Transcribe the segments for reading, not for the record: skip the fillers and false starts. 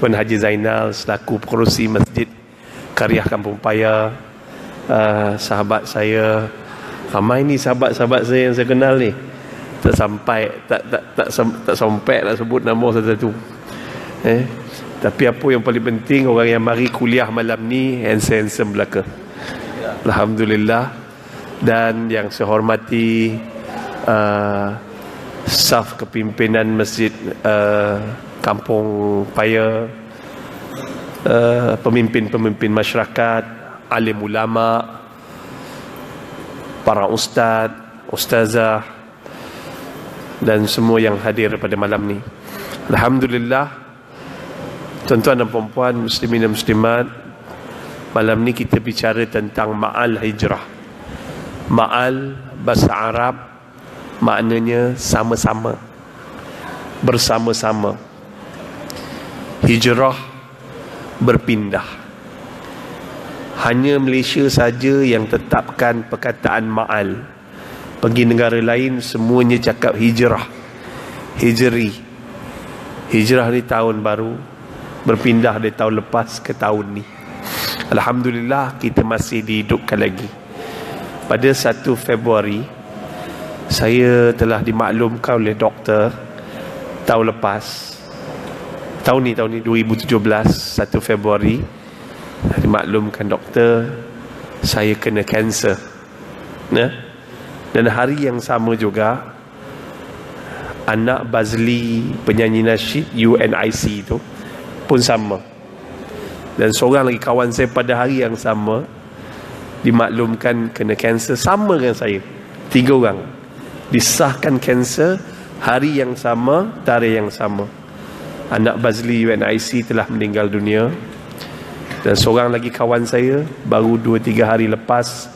Tuan Haji Zainal selaku pengerusi Masjid Karyah Kampung Paya, sahabat saya, ramai ni sahabat-sahabat saya yang saya kenal ni, tak sampai nak sebut nama satu-satu. Tapi apa yang paling penting, orang yang mari kuliah malam ni handsome belaka. Alhamdulillah. Dan yang saya hormati staf kepimpinan Masjid Kampung Paya, pemimpin-pemimpin masyarakat, alim ulama, para ustaz, ustazah, dan semua yang hadir pada malam ni. Alhamdulillah. Tuan-tuan dan puan-puan, muslimin dan muslimat, malam ni kita bicara tentang ma'al hijrah. Ma'al bahasa Arab maknanya sama-sama, bersama-sama. Hijrah berpindah. Hanya Malaysia saja yang tetapkan perkataan ma'al. Pergi negara lain semuanya cakap hijrah, hijri. Hijrah ni tahun baru, berpindah dari tahun lepas ke tahun ni. Alhamdulillah kita masih dihidupkan lagi. Pada 1 Februari saya telah dimaklumkan oleh doktor tahun lepas, tahun ni 2017, 1 Februari dimaklumkan doktor saya kena kanser. Dan hari yang sama juga anak Bazli, penyanyi nasyid UNIC tu pun sama. Dan seorang lagi kawan saya pada hari yang sama dimaklumkan kena kanser sama dengan saya. 3 orang disahkan kanser hari yang sama, tarikh yang sama. Anak Bazli UNIC telah meninggal dunia. Dan seorang lagi kawan saya baru 2-3 hari lepas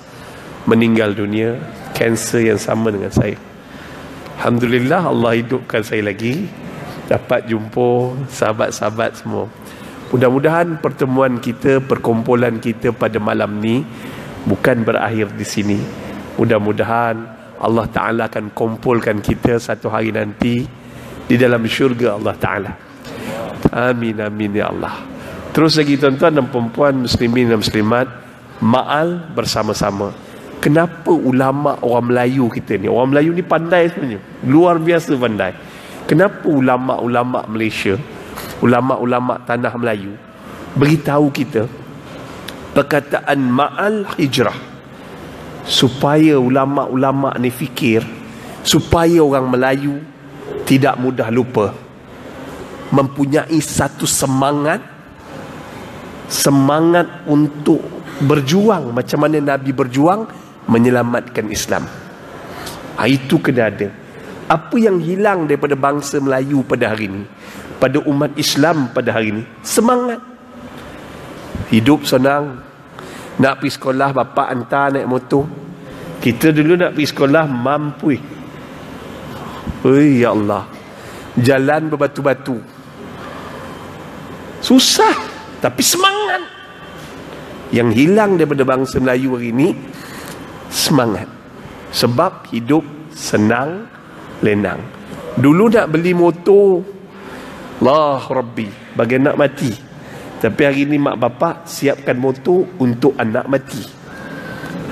meninggal dunia, kanser yang sama dengan saya. Alhamdulillah Allah hidupkan saya lagi, dapat jumpa sahabat-sahabat semua. Mudah-mudahan pertemuan kita, perkumpulan kita pada malam ni bukan berakhir di sini. Mudah-mudahan Allah Ta'ala akan kumpulkan kita satu hari nanti di dalam syurga Allah Ta'ala. Amin, amin ya Allah. Terus lagi tuan-tuan dan perempuan, muslimin dan muslimat, ma'al bersama-sama. Kenapa ulama orang Melayu kita ni, orang Melayu ni pandai sebenarnya, luar biasa pandai. Kenapa ulama-ulama Malaysia, ulama-ulama tanah Melayu beritahu kita perkataan ma'al hijrah, supaya ulama-ulama ni fikir, supaya orang Melayu tidak mudah lupa, mempunyai satu semangat untuk berjuang macam mana Nabi berjuang menyelamatkan Islam. Itu kena ada. Apa yang hilang daripada bangsa Melayu pada hari ini, pada umat Islam pada hari ini? Semangat. Hidup senang. Nak pergi sekolah, bapa hantar naik motor. Kita dulu nak pergi sekolah mampu. Ya Allah, jalan berbatu-batu, susah, tapi semangat. Yang hilang daripada bangsa Melayu hari ini semangat. Sebab hidup senang lenang. Dulu nak beli motor, Allah Rabbi, bagi nak mati. Tapi hari ini mak bapak siapkan motor untuk anak mati.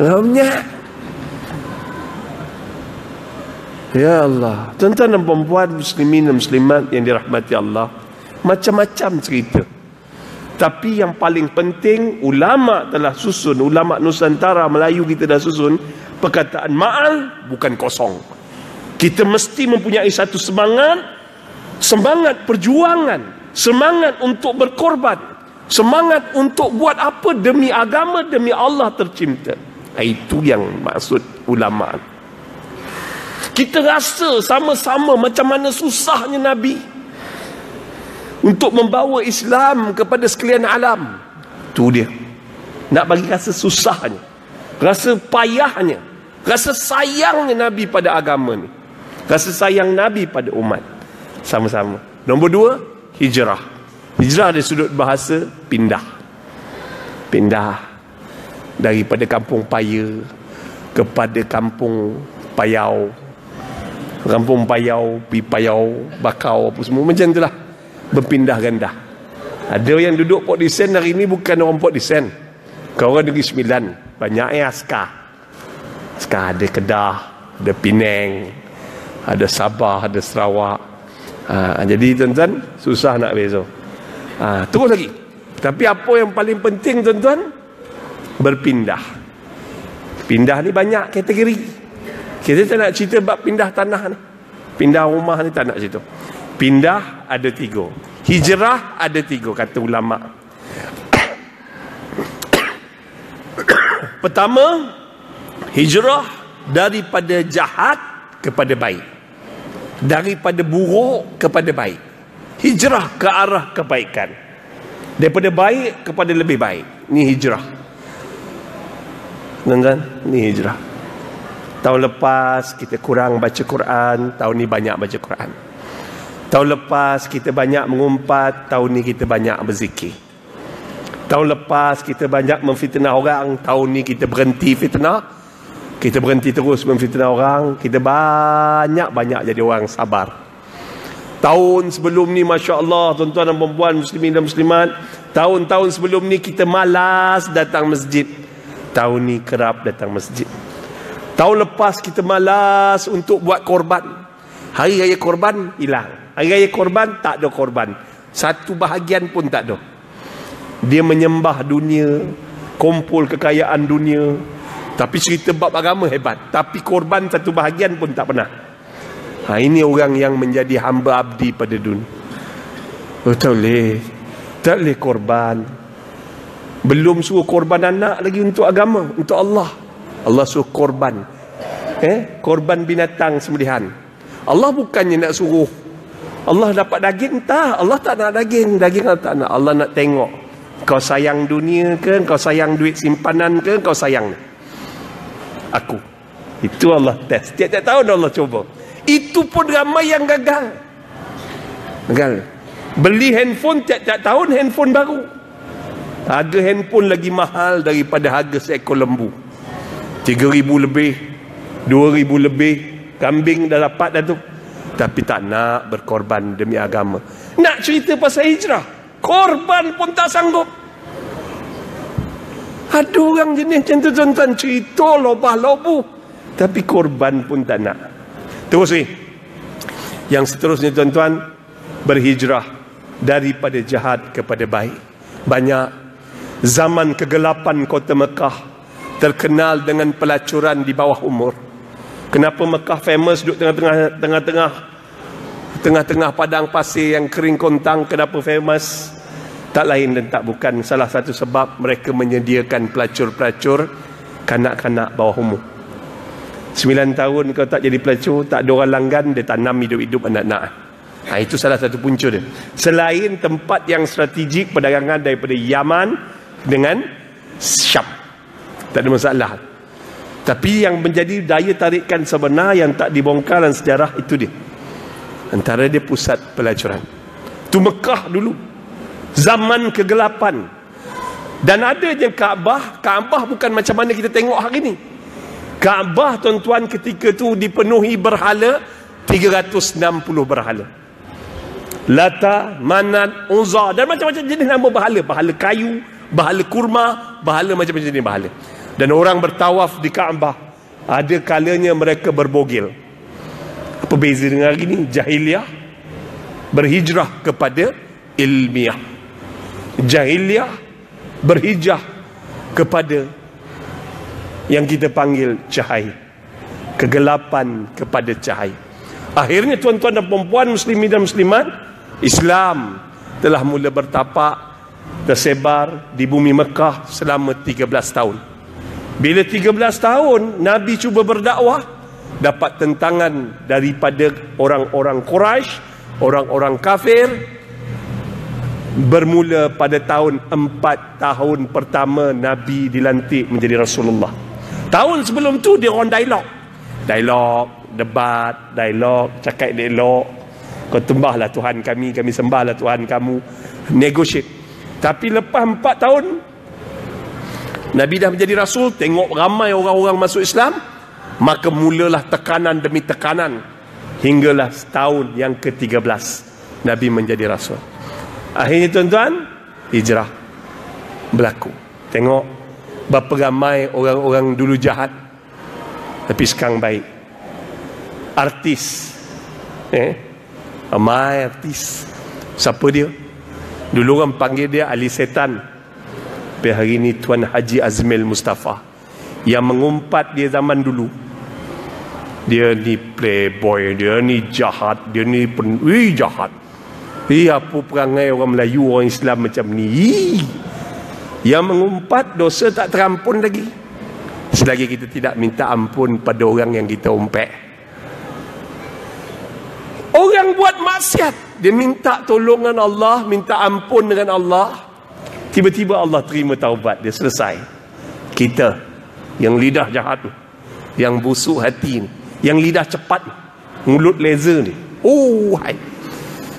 Alhamdulillah. Ya Allah. Tuan-tuan dan perempuan, muslimin dan muslimat yang dirahmati Allah, macam-macam cerita. Tapi yang paling penting, ulama telah susun, ulama Nusantara Melayu kita dah susun perkataan ma'al bukan kosong. Kita mesti mempunyai satu semangat, semangat perjuangan, semangat untuk berkorban, semangat untuk buat apa demi agama, demi Allah tercipta. Itu yang maksud ulama. Kita rasa sama-sama macam mana susahnya Nabi untuk membawa Islam kepada sekalian alam. Tu dia. Nak bagi rasa susahnya, rasa payahnya, rasa sayangnya Nabi pada agama ni, rasa sayang Nabi pada umat. Sama-sama. Nombor 2, hijrah. Hijrah dari sudut bahasa, pindah. Pindah daripada kampung Paya kepada kampung Payau. Kampung Payau, pergi Payau, Bakau, apa semua macam itulah. Berpindah ganda. Ada yang duduk Port Dickson hari ni bukan orang Port Dickson, orang Negeri Sembilan. Banyak askar. Askar ada Kedah, ada Penang, ada Sabah, ada Sarawak. Jadi tuan-tuan, susah nak beza. Terus lagi. Tapi apa yang paling penting tuan-tuan? Berpindah. Pindah ni banyak kategori. Kita tak nak cerita bab pindah tanah ni. Pindah rumah ni tak nak cerita. Pindah ada 3. Hijrah ada 3 kata ulama. Pertama, hijrah daripada jahat kepada baik. Daripada buruk kepada baik. Hijrah ke arah kebaikan. Daripada baik kepada lebih baik. Ni hijrah. Tuan-tuan, ni hijrah. Tahun lepas kita kurang baca Quran, tahun ni banyak baca Quran. Tahun lepas kita banyak mengumpat, tahun ni kita banyak berzikir. Tahun lepas kita banyak memfitnah orang, tahun ni kita berhenti fitnah. Kita berhenti terus memfitnah orang, kita banyak jadi orang sabar. Tahun sebelum ni Masya Allah tuan-tuan dan perempuan, muslimin dan muslimat, tahun-tahun sebelum ni kita malas datang masjid. Tahun ni kerap datang masjid. Tahun lepas kita malas untuk buat korban. Hari raya korban hilang. Hari raya korban tak ada korban. Satu bahagian pun tak ada. Dia menyembah dunia, kumpul kekayaan dunia. Tapi cerita bab agama hebat. Tapi korban satu bahagian pun tak pernah. Ini orang yang menjadi hamba abdi pada dunia. Tak boleh korban. Belum suruh korban anak lagi untuk agama, untuk Allah. Allah suruh korban. Korban binatang sembelihan. Allah bukannya nak suruh Allah dapat daging, tak. Allah tak nak daging. Daging Allah tak nak. Allah nak tengok kau sayang dunia ke, kau sayang duit simpanan ke, kau sayang aku. Itu Allah test. Tiap-tiap tahun Allah cuba. Itu pun ramai yang gagal. Beli handphone tiap-tiap tahun handphone baru. Harga handphone lagi mahal daripada harga seekor lembu. 3,000 lebih, 2,000 lebih. Kambing dah dapat dah tu. Tapi tak nak berkorban demi agama. Nak cerita pasal hijrah, korban pun tak sanggup. Ada orang jenis macam tu tuan-tuan, cerita lobah-lobuh, tapi korban pun tak nak. Terus ni, yang seterusnya tuan-tuan, berhijrah daripada jahat kepada baik. Banyak zaman kegelapan kota Mekah terkenal dengan pelacuran di bawah umur. Kenapa Mekah famous duduk tengah-tengah padang pasir yang kering kontang? Kenapa famous? Tak lain dan tak bukan, salah satu sebab mereka menyediakan pelacur-pelacur kanak-kanak bawah umur. 9 tahun kau tak jadi pelacur, tak ada orang langgan, dia tanam hidup-hidup anak-anak. Itu salah satu punca dia. Selain tempat yang strategik perdagangan daripada Yaman dengan Syam, tak ada masalah. Tapi yang menjadi daya tarikan sebenar yang tak dibongkar dalam sejarah itu dia. Antara dia pusat pelacuran. Itu Mekah dulu. Zaman kegelapan. Dan ada je Kaabah. Kaabah bukan macam mana kita tengok hari ni. Kaabah tuan-tuan ketika tu dipenuhi berhala, 360 berhala. Lata, Manat, Uzza dan macam-macam jenis nama berhala. Berhala kayu, berhala kurma, berhala macam-macam jenis berhala. Dan orang bertawaf di Kaabah. Ada kalanya mereka berbogil. Apa beza dengan hari ini? Jahiliyah berhijrah kepada ilmiah. Jahiliyah berhijrah kepada yang kita panggil cahaya. Kegelapan kepada cahaya. Akhirnya tuan-tuan dan perempuan, muslimin dan muslimat, Islam telah mula bertapak, tersebar di bumi Mekah selama 13 tahun. Bila 13 tahun Nabi cuba berdakwah, dapat tentangan daripada orang-orang Quraisy, orang-orang kafir. Bermula pada tahun 4 tahun pertama Nabi dilantik menjadi Rasulullah. Tahun sebelum tu dia orang dialog, debat, cakap dialog. Kau sembahlah Tuhan kami sembahlah Tuhan kamu, negotiate. Tapi lepas 4 tahun Nabi dah menjadi Rasul, tengok ramai orang-orang masuk Islam, maka mulalah tekanan demi tekanan, hinggalah tahun yang ke-13 Nabi menjadi Rasul. Akhirnya tuan-tuan, hijrah berlaku. Tengok berapa ramai orang-orang dulu jahat tapi sekarang baik. Artis, ramai artis. Siapa dia? Dulu orang panggil dia ahli setan, tapi hari ini Tuan Haji Azmil Mustafa yang mengumpat dia zaman dulu. Dia ni playboy, dia ni jahat, dia ni jahat. Apa perangai orang Melayu, orang Islam macam ni? Yang mengumpat dosa tak terampun lagi, selagi kita tidak minta ampun pada orang yang kita umpet. Orang buat maksiat, dia minta tolongan Allah, minta ampun dengan Allah, tiba-tiba Allah terima taubat dia, selesai. Kita yang lidah jahat tu, yang busuk hati ni, yang lidah cepat, mulut laser ni, hai.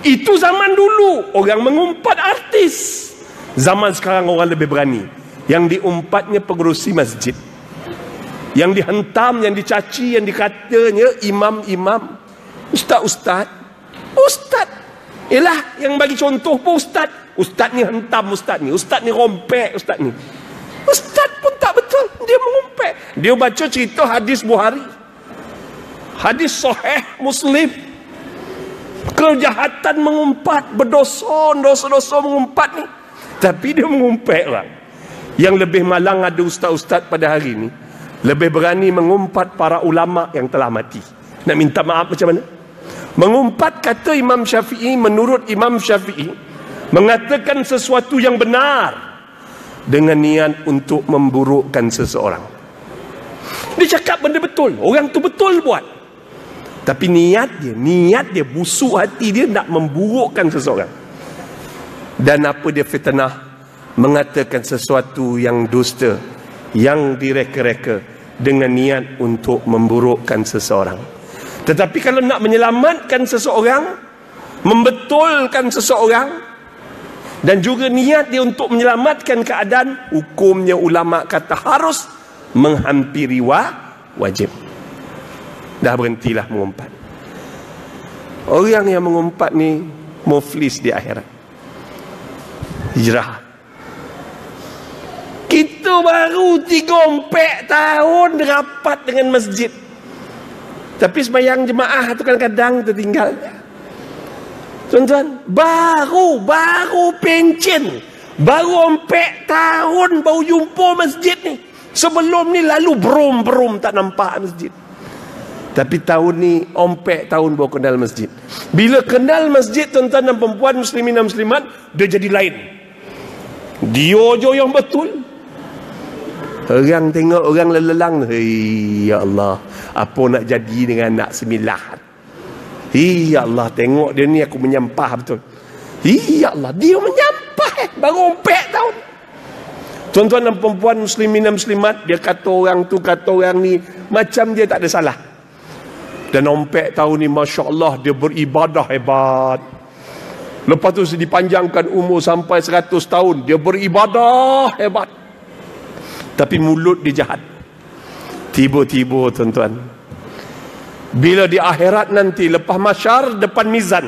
Itu zaman dulu orang mengumpat artis. Zaman sekarang orang lebih berani. Yang diumpatnya pengerusi masjid, yang dihentam, yang dicaci, yang dikatanya imam-imam, ustaz-ustaz. Ialah yang bagi contoh pun ustaz. Ustaz ni hentam, ustaz ni rompek, ustaz ni. Ustaz pun tak betul, dia mengumpet. Dia baca cerita hadis Bukhari, hadis sahih Muslim. Kejahatan mengumpat, berdosa, dosa-dosa mengumpat ni. Tapi dia mengumpet orang. Yang lebih malang ada ustaz-ustaz pada hari ni, lebih berani mengumpat para ulama yang telah mati. Nak minta maaf macam mana? Mengumpat kata Imam Syafi'i, menurut Imam Syafi'i, mengatakan sesuatu yang benar dengan niat untuk memburukkan seseorang. Dia cakap benda betul, orang tu betul buat, tapi niat dia busuk hati dia nak memburukkan seseorang. Dan apa dia fitnah, mengatakan sesuatu yang dusta, yang direka-reka dengan niat untuk memburukkan seseorang. Tetapi kalau nak menyelamatkan seseorang, membetulkan seseorang, dan juga niat dia untuk menyelamatkan keadaan, hukumnya ulama kata harus menghampiri wajib. Dah berhentilah mengumpat. Orang yang mengumpat ni muflis di akhirat. Hijrah. Kita baru 3-4 tahun rapat dengan masjid, tapi sembahyang jemaah tu kadang-kadang tertinggal. Tuan-tuan, baru pencen, baru 4 tahun baru jumpa masjid ni. Sebelum ni lalu berum tak nampak masjid. Tapi tahun ni 4 tahun baru kenal masjid. Bila kenal masjid, tuan-tuan dan perempuan, muslimin dan muslimat, dia jadi lain. Dia je yang betul. Orang tengok orang lelelang, ya Allah, apa nak jadi dengan anak 9? Ya Allah, tengok dia ni, aku menyampah betul. Ya Allah, dia menyampah baru 4 tahun. Tuan-tuan dan perempuan, muslimin dan muslimat, dia kata orang tu, kata orang ni, macam dia tak ada salah. Dan 4 tahun ni, Masya Allah, dia beribadah hebat. Lepas tu dipanjangkan umur sampai 100 tahun, dia beribadah hebat. Tapi mulut dia jahat. Tiba-tiba, tuan-tuan, bila di akhirat nanti, lepas masyar, depan mizan,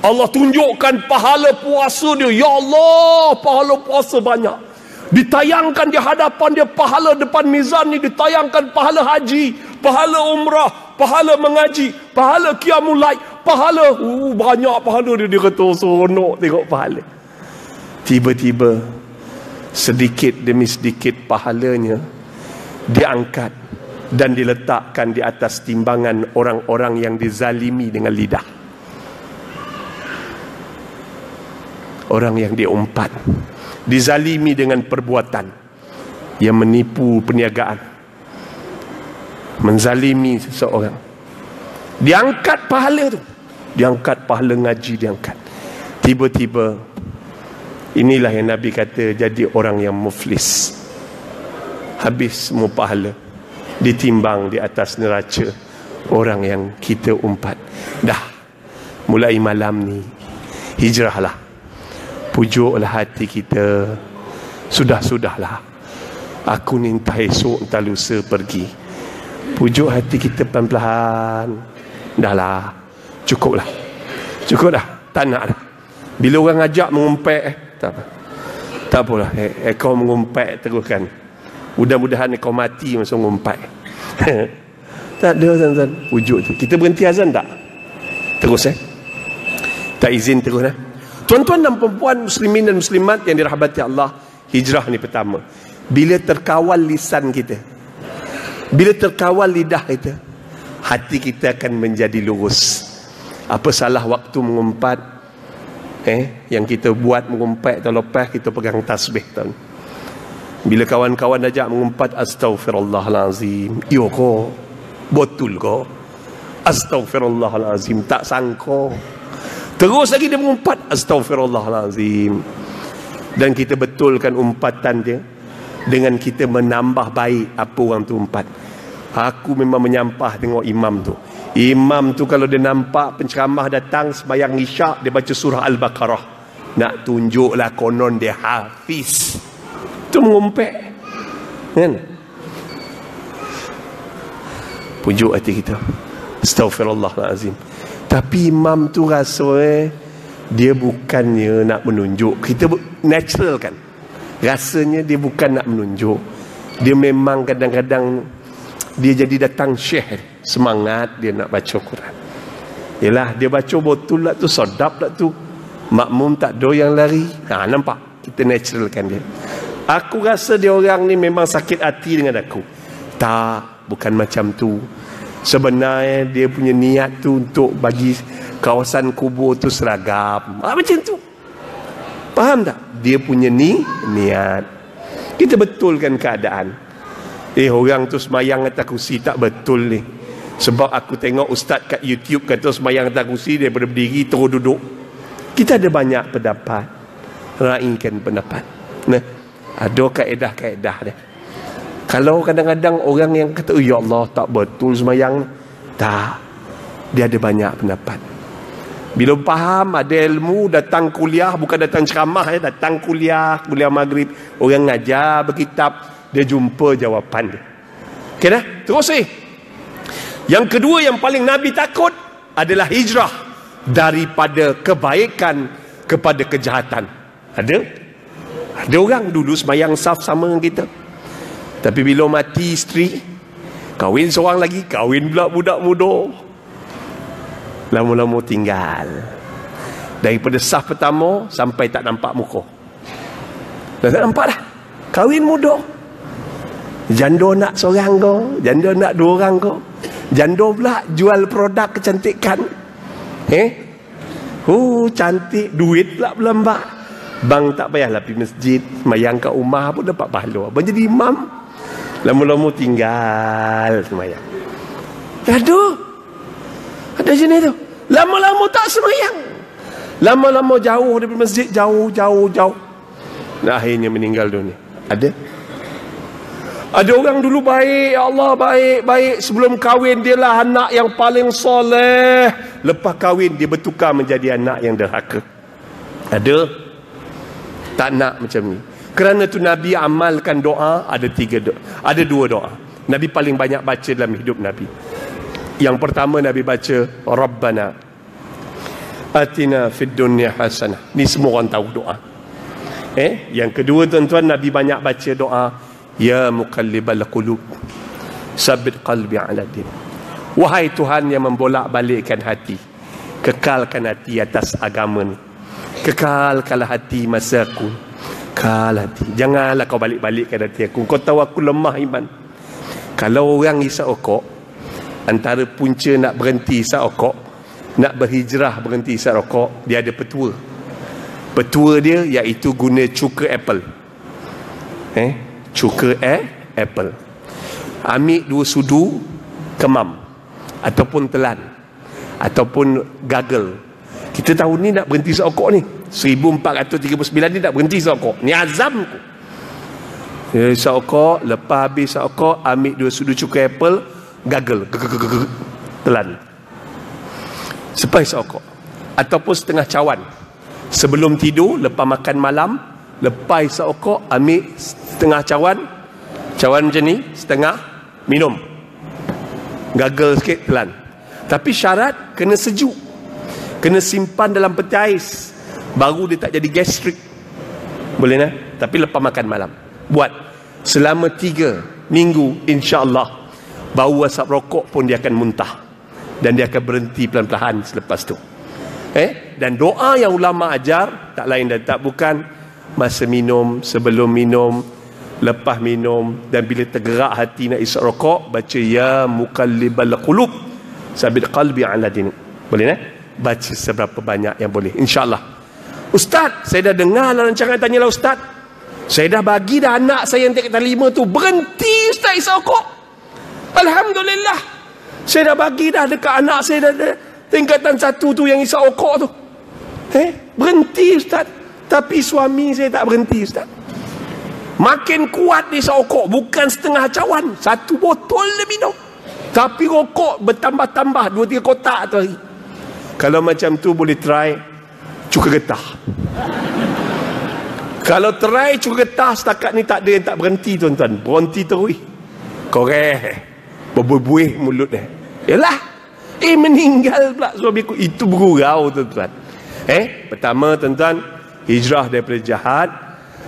Allah tunjukkan pahala puasa dia. Ya Allah, pahala puasa banyak. Ditayangkan di hadapan dia pahala depan mizan ni, ditayangkan pahala haji, pahala umrah, pahala mengaji, pahala qiyamul lail, pahala banyak pahala dia. Dia kata seronok tengok pahala. Tiba-tiba sedikit demi sedikit pahalanya diangkat dan diletakkan di atas timbangan orang-orang yang dizalimi dengan lidah, orang yang diumpat, dizalimi dengan perbuatan, yang menipu perniagaan, menzalimi seseorang. Diangkat pahala tu, diangkat pahala ngaji, diangkat. Tiba-tiba inilah yang Nabi kata jadi orang yang muflis. Habis semua pahala, ditimbang di atas neraca orang yang kita umpat. Dah mulai malam ni, hijrahlah, pujuklah hati kita. Sudahlah, aku ni entah esok entah lusa pergi. Pujuk hati kita pelan-pelan. Dahlah, cukup dah, tak nak dah. Bila orang ajak mengumpet, tak apa. Tak apalah, ekor mengumpat teruskan. Mudah-mudahan ekor mati masa mengumpat. Tak ada tuan-tuan wujud tu. Kita berhenti azan tak? Terus tak izin terus Tuan-tuan dan perempuan muslimin dan muslimat yang dirahmati Allah, hijrah ni pertama. Bila terkawal lisan kita, bila terkawal lidah kita, hati kita akan menjadi lurus. Apa salah waktu mengumpat? Yang kita buat mengumpat atau lepas kita pegang tasbih tuan. Bila kawan-kawan ajak mengumpat, astaghfirullahalazim. Yo ko, betul ko. Astaghfirullahalazim, tak sangka. Terus lagi dia mengumpat, astaghfirullahalazim. Dan kita betulkan umpatan dia dengan kita menambah baik apa orang tu umpat. Aku memang menyampah tengok imam tu. Imam tu kalau dia nampak penceramah datang sembahyang isyak, dia baca surah Al-Baqarah. Nak tunjuklah konon dia hafiz. Tu mengumpet. Kan? Pujuk hati kita. Astaghfirullahalazim. Tapi imam tu rasa dia bukannya nak menunjuk. Kita natural kan. Rasanya dia bukan nak menunjuk. Dia memang kadang-kadang dia jadi datang syekh. Semangat dia nak baca Quran. Yelah, dia baca betul lah tu, sedap lah tu. Makmum tak ada yang lari. Nampak? Kita naturalkan dia. Aku rasa dia orang ni memang sakit hati dengan aku. Tak, bukan macam tu. Sebenarnya dia punya niat tu untuk bagi kawasan kubur tu seragam. Macam tu. Faham tak? Dia punya niat. Kita betulkan keadaan. Orang tu semayang atas kursi tak betul ni. Sebab aku tengok ustaz kat YouTube kata semayang atas kursi daripada berdiri terus duduk. Kita ada banyak pendapat. Raikan pendapat. Ada kaedah-kaedah dia. Kalau kadang-kadang orang yang kata, ya Allah tak betul semayang, tak. Dia ada banyak pendapat. Bila faham, ada ilmu, datang kuliah, bukan datang ceramah, datang kuliah maghrib, orang ngajar, berkitab, dia jumpa jawapan dia. Okay dah? Terus Yang kedua yang paling Nabi takut adalah hijrah daripada kebaikan kepada kejahatan. Ada orang dulu semayang saf sama dengan kita. Tapi bila mati isteri, kahwin seorang lagi, kahwin pula budak muda. Lama-lama tinggal. Daripada saf pertama sampai tak nampak muka. Dah tak nampak dah. Kahwin muda. Janda nak seorang kau, janda nak dua orang kau. Janda pula jual produk kecantikan. Cantik, duit pula berlambak. Bang tak payahlah pergi masjid, semayang kat rumah pun dapat pahala. Abang jadi imam. Lama-lama tinggal semayang. Ada jenis tu. Lama-lama tak semayang. Lama-lama jauh daripada masjid, jauh. Nah, akhirnya meninggal dunia. Ada orang dulu baik, ya Allah baik. Sebelum kahwin dia lah anak yang paling soleh. Lepas kahwin dia bertukar menjadi anak yang derhaka. Ada? Tak nak macam ni. Kerana tu Nabi amalkan doa, ada 3 doa. Ada 2 doa. Nabi paling banyak baca dalam hidup Nabi. Yang pertama Nabi baca, Rabbana atina fid dunya hasanah. Ni semua orang tahu doa. Yang kedua tuan-tuan, Nabi banyak baca doa, Ya muqallibal qulub, sabbit qalbi ala din. Wahai Tuhan yang membolak-balikkan hati, kekalkan hati atas agama ni. Kekalkanlah hati masa aku. Kal hati. Janganlah kau balik-balikkan hati aku. Kau tahu aku lemah iman. Kalau orang isap rokok, antara punca nak berhenti isap rokok, nak berhijrah berhenti isap rokok, dia ada petua. Petua dia iaitu guna cuka apple. Cuka apple. Ambil 2 sudu, kemam ataupun telan ataupun gagal. Kita tahu ni nak berhenti isap rokok ni 1439 ni nak berhenti isap rokok. Ni azam ku. Isap rokok, lepas habis isap rokok, ambil 2 sudu cuka apple, gagal, telan. Sepai isap rokok. Ataupun setengah cawan. Sebelum tidur, lepas makan malam, lepas isap rokok, ambil setengah cawan macam ni, setengah minum, gagal sikit, telan. Tapi syarat kena sejuk, kena simpan dalam peti ais, baru dia tak jadi gastrik. Boleh tapi lepas makan malam. Buat selama 3 minggu, insya-Allah bau asap rokok pun dia akan muntah dan dia akan berhenti pelan-pelan selepas tu. Dan doa yang ulama ajar tak lain dan tak bukan masa minum, sebelum minum, lepas minum, dan bila tergerak hati nak isap rokok, baca ya muqallibal qulub sabit qalbi ala dinik. Boleh baca seberapa banyak yang boleh, insya-Allah. Ustaz, saya dah dengar rancangan Tanyalah Ustaz. Saya dah bagi dah anak saya yang tingkatan 5 tu berhenti Ustaz isap rokok. Alhamdulillah. Saya dah bagi dah dekat anak saya dah tingkatan 1 tu yang isap rokok tu. Berhenti Ustaz. Tapi suami saya tak berhenti Ustaz. Makin kuat dia isap rokok, bukan setengah cawan, 1 botol dia minum. Tapi rokok bertambah-tambah 2-3 kotak tu hari. Kalau macam tu boleh try cuka getah. Kalau try cuka getah setakat ni tak ada yang tak berhenti tuan-tuan. Berhenti terus. Korek. Berbuih mulut dia. Yalah. Meninggal pula suamiku. Itu bergurau tuan-tuan. Pertama tuan-tuan, hijrah daripada jahat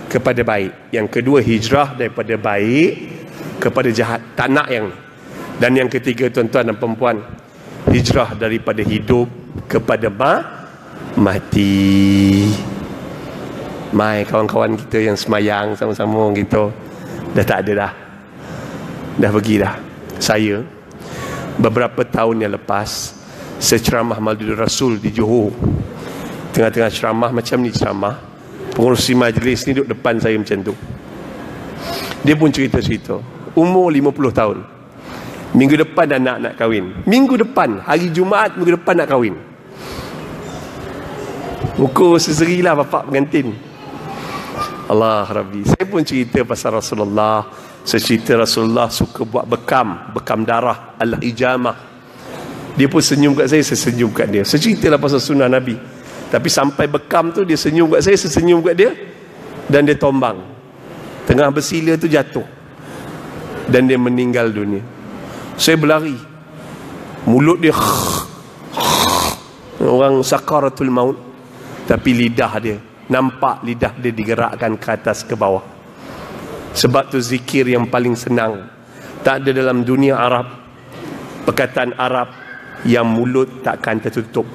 kepada baik. Yang kedua, hijrah daripada baik kepada jahat. Tak nak yang ni. Dan yang ketiga tuan-tuan dan perempuan, hijrah daripada hidup kepada mati. Mai kawan-kawan kita yang semayang sama-sama gitu, dah tak ada dah. Dah pergi dah. Saya beberapa tahun yang lepas, saya ceramah Maulid Rasul di Johor. Tengah-tengah ceramah macam ni ceramah, pengurusi majlis ni duduk depan saya macam tu. Dia pun cerita-cerita. Umur 50 tahun. Minggu depan anak nak kahwin. Minggu depan, hari Jumaat minggu depan nak kahwin. Muka seserilah bapak pengantin. Allah Rabbi. Saya pun cerita pasal Rasulullah. Saya cerita Rasulullah suka buat bekam darah, al-hijamah. Dia pun senyum kat saya senyum kat dia. Saya ceritalah pasal sunnah Nabi. Tapi sampai bekam tu dia senyum kat saya senyum kat dia, dan dia tombang. Tengah bersila tu jatuh. Dan dia meninggal dunia. Saya berlari. Mulut dia orang sakaratul maut. Tapi lidah dia, nampak lidah dia digerakkan ke atas ke bawah. Sebab tu zikir yang paling senang. Tak ada dalam dunia Arab perkataan Arab yang mulut takkan tertutup,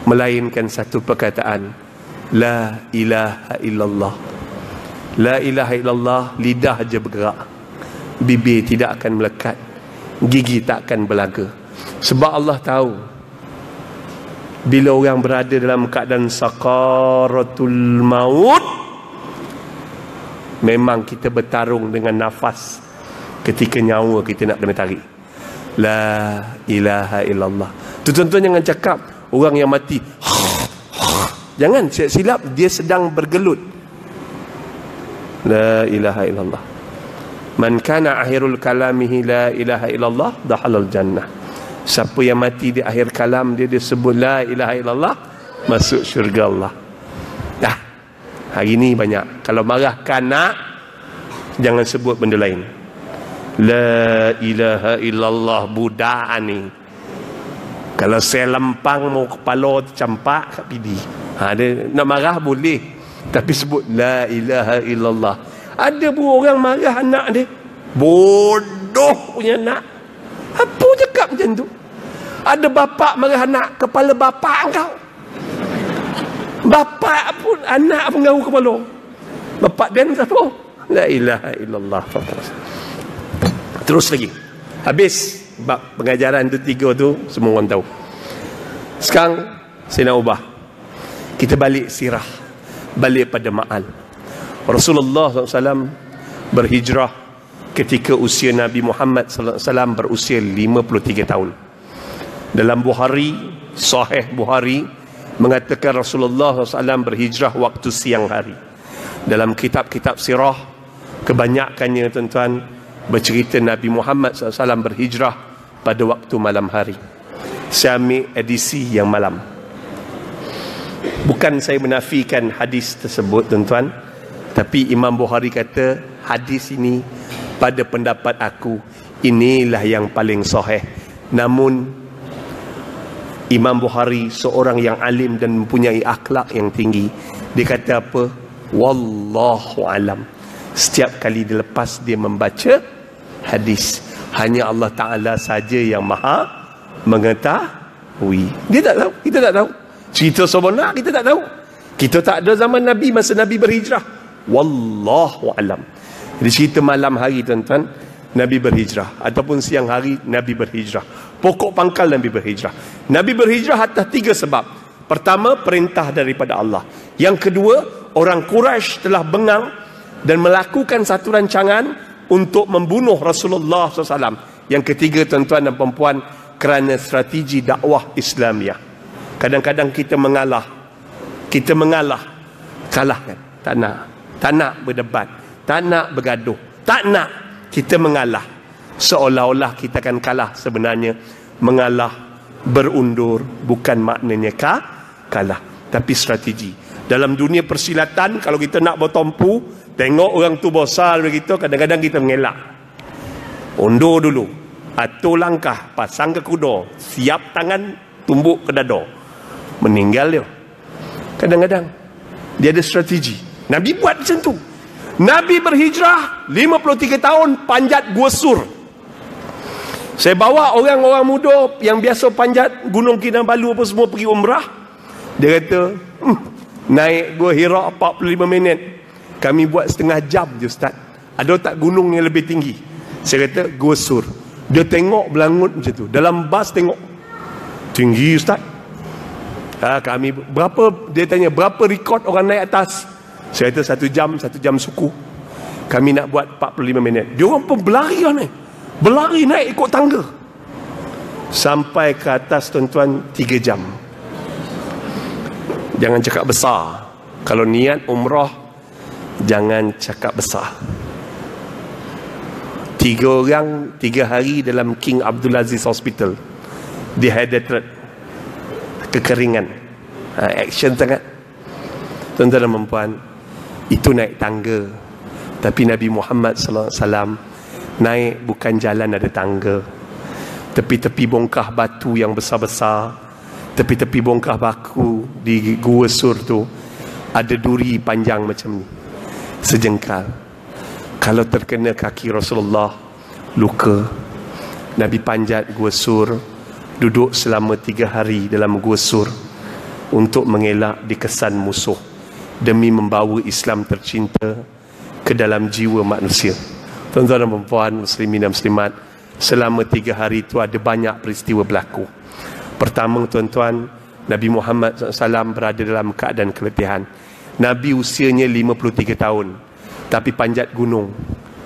melainkan satu perkataan, la ilaha illallah. La ilaha illallah. Lidah aja bergerak, bibir tidak akan melekat, gigi tak akan berlaga. Sebab Allah tahu bila orang berada dalam keadaan sakaratul maut, memang kita bertarung dengan nafas ketika nyawa kita nak kena tarik. La ilaha illallah. Tuan-tuan jangan cakap orang yang mati jangan silap, dia sedang bergelut. La ilaha illallah. Man kana akhirul kalamihi la ilaha illallah dakhalal jannah. Siapa yang mati di akhir kalam dia sebut la ilaha illallah, masuk syurga Allah. Dah. Hari ni banyak. Kalau marah kanak, jangan sebut benda lain. La ilaha illallah budak ni. Kalau saya lempang mau kepala campak kat pidi. Dia nak marah boleh, tapi sebut la ilaha illallah. Ada pun orang marah anak dia. Bodoh punya anak. Apa cakap macam tu? Ada bapak marah anak, kepala bapak kau. Bapak pun anak pun ngau kepala. Bapak dia siapa? La ilaha illallah. Terus lagi. Habis bab pengajaran tu 3 tu semua orang tahu. Sekarang saya nak ubah. Kita balik sirah, balik pada ma'al. Rasulullah SAW berhijrah ketika usia Nabi Muhammad SAW berusia 53 tahun. Dalam Bukhari, Sahih Bukhari mengatakan Rasulullah SAW berhijrah waktu siang hari. Dalam kitab-kitab sirah, kebanyakannya tuan-tuan bercerita Nabi Muhammad SAW berhijrah pada waktu malam hari. Saya ambil edisi yang malam. Bukan saya menafikan hadis tersebut tuan-tuan, tapi Imam Bukhari kata hadis ini pada pendapat aku inilah yang paling sahih. Namun Imam Bukhari seorang yang alim dan mempunyai akhlak yang tinggi. Dia kata apa? Wallahu alam. Setiap kali dia lepas dia membaca hadis, hanya Allah Ta'ala saja yang maha mengetahui. Dia tak tahu, kita tak tahu. Cerita sebenar kita tak tahu. Kita tak ada zaman Nabi, masa Nabi berhijrah. Wallahu alam. Jadi cerita malam hari tuan-tuan, Nabi berhijrah, ataupun siang hari Nabi berhijrah. Pokok pangkal Nabi berhijrah. Nabi berhijrah atas 3 sebab. Pertama, perintah daripada Allah. Yang kedua, orang Quraisy telah bengang dan melakukan satu rancangan untuk membunuh Rasulullah SAW. Yang ketiga, tuan-tuan dan perempuan, kerana strategi dakwah Islamiah. Kadang-kadang kita mengalah. Kita mengalah. Kalah kan? Tak nak. Tak nak berdebat. Tak nak bergaduh. Tak nak. Kita mengalah. Seolah-olah kita akan kalah. Sebenarnya mengalah, berundur, bukan maknanya kalah. Tapi strategi. Dalam dunia persilatan, kalau kita nak bertompu, tengok orang tu besar begitu, kadang-kadang kita mengelak. Undur dulu. Atur langkah, pasang ke kuda, siap tangan, tumbuk ke dada. Meninggal dia. Kadang-kadang dia ada strategi. Nabi buat macam tu. Nabi berhijrah 53 tahun panjat Gua Sur. Saya bawa orang-orang muda yang biasa panjat Gunung Kinabalu apa semua pergi umrah. Dia kata, naik Gua Hira 45 minit. Kami buat setengah jam je Ustaz. Ada tak gunung yang lebih tinggi? Saya kata Gua Sur. Dia tengok belangut macam tu. Dalam bas tengok, tinggi Ustaz. Kami berapa, dia tanya berapa rekod orang naik atas. Saya kata 1 jam suku. Kami nak buat 45 minit. Dia orang pun berlari ni. Berlari naik ikut tangga. Sampai ke atas tuan-tuan 3 jam. Jangan cakap besar. Kalau niat umrah, jangan cakap besar. 3 orang 3 hari dalam King Abdul Aziz Hospital. Dehydrated, kekeringan, action sangat. Tuan-tuan dan puan, itu naik tangga. Tapi Nabi Muhammad SAW naik bukan jalan ada tangga. Tepi-tepi bongkah batu yang besar-besar, tepi-tepi bongkah batu di Gua Sur tu ada duri panjang macam ni, sejengkal. Kalau terkena kaki Rasulullah, luka. Nabi panjat Gua Sur, duduk selama 3 hari dalam Gua Sur untuk mengelak dikesan musuh, demi membawa Islam tercinta ke dalam jiwa manusia. Tuan-tuan dan puan-puan, muslimin dan muslimat, selama 3 hari itu ada banyak peristiwa berlaku. Pertama tuan-tuan, Nabi Muhammad SAW berada dalam keadaan keletihan. Nabi usianya 53 tahun, tapi panjat gunung,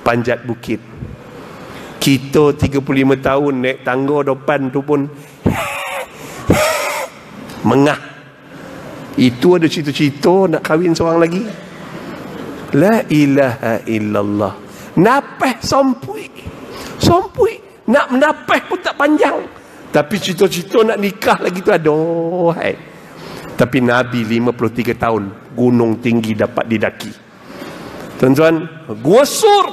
panjat bukit. Kita 35 tahun naik tangga depan tu pun mengah. Itu ada cita-cita nak kahwin seorang lagi. La ilaha illallah. Napeh sompui. Nak menapeh pun tak panjang. Tapi cita-cita nak nikah lagi tu ada. Hai. Tapi Nabi 53 tahun, gunung tinggi dapat didaki. Tuan-tuan, Gua Sur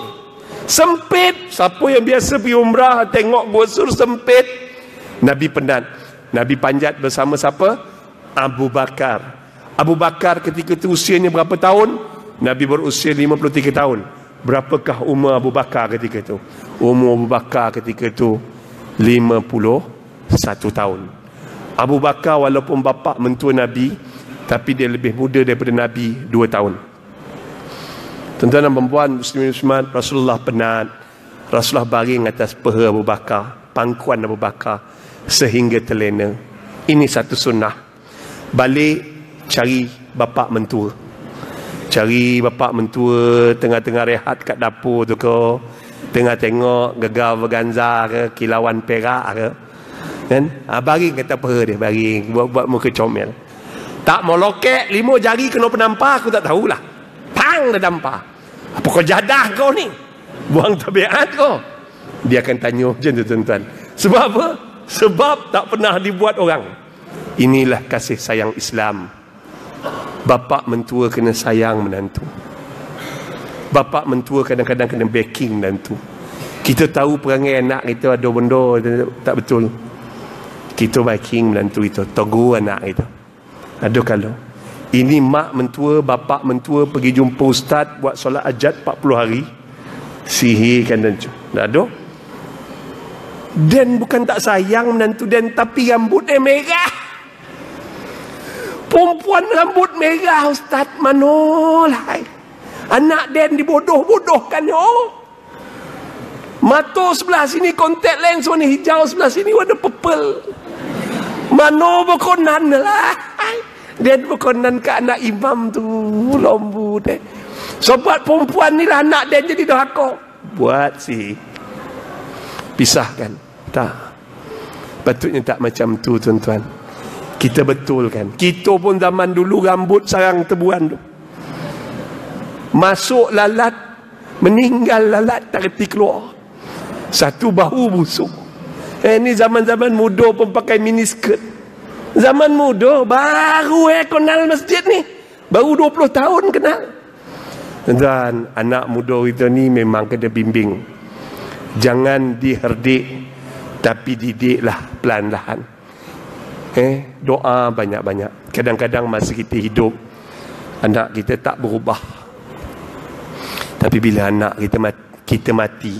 sempit. Siapa yang biasa pergi umrah tengok Gua Sur sempit. Nabi penat. Nabi panjat bersama siapa? Abu Bakar. Abu Bakar ketika itu usianya berapa tahun? Nabi berusia 53 tahun. Berapakah umur Abu Bakar ketika itu? Umur Abu Bakar ketika itu 51 tahun. Abu Bakar walaupun bapa mentua Nabi, tapi dia lebih muda daripada Nabi 2 tahun. Tuan-tuan dan perempuan, muslimin muslimat, Rasulullah penat. Rasulullah baring atas peha Abu Bakar, pangkuan Abu Bakar sehingga terlena. Ini satu sunnah. Balik cari bapa mentua. Cari bapa mentua tengah-tengah rehat kat dapur tu ke, tengah tengok gegar berganza ke, kilauan perak ke, kan? Baring kata peha dia, baring buat muka comel. Tak mau lokek, 5 jari kena penampar, aku tak tahulah. Pang dah dampar. Apa kau jadah kau ni? Buang tabiat kau. Dia akan tanya macam tu tuan-tuan. Sebab apa? Sebab tak pernah dibuat orang. Inilah kasih sayang Islam. Bapa mentua kena sayang menantu. Bapa mentua kadang-kadang kena backing menantu. Kita tahu perangai anak kita ada benda tak betul, kita backing menantu itu, tegur anak itu. Ada kalau Ini mak mentua, bapak mentua pergi jumpa ustaz buat solat hajat 40 hari. Sihirkan dan dah ada. Dan bukan tak sayang menantu dan, tapi rambut dia merah. Perempuan rambut merah, ustaz, manolah. Anak Dan dibodoh-bodohkan. Mata sebelah sini kontak lens warna hijau, sebelah sini warna purple. Mano berkonan lah. Dan berkonan ke anak imam tu, lombu deh. Sobat perempuan ni lah anak Dan jadi dorhaka. Buat sih. Pisahkan. Tak. Patutnya tak macam tu, tuan-tuan. Kita betulkan. Kita pun zaman dulu rambut sarang tebuan tu. Masuk lalat, meninggal lalat, tak reti keluar. Satu bahu busuk. Ini zaman-zaman muda pun pakai miniskirt. Zaman muda baru kenal masjid ni. Baru 20 tahun kenal. Dan anak muda kita ni memang kena bimbing. Jangan diherdik, tapi didiklah pelan-lahan. Doa banyak-banyak. Kadang-kadang masa kita hidup, anak kita tak berubah. Tapi bila anak kita mati,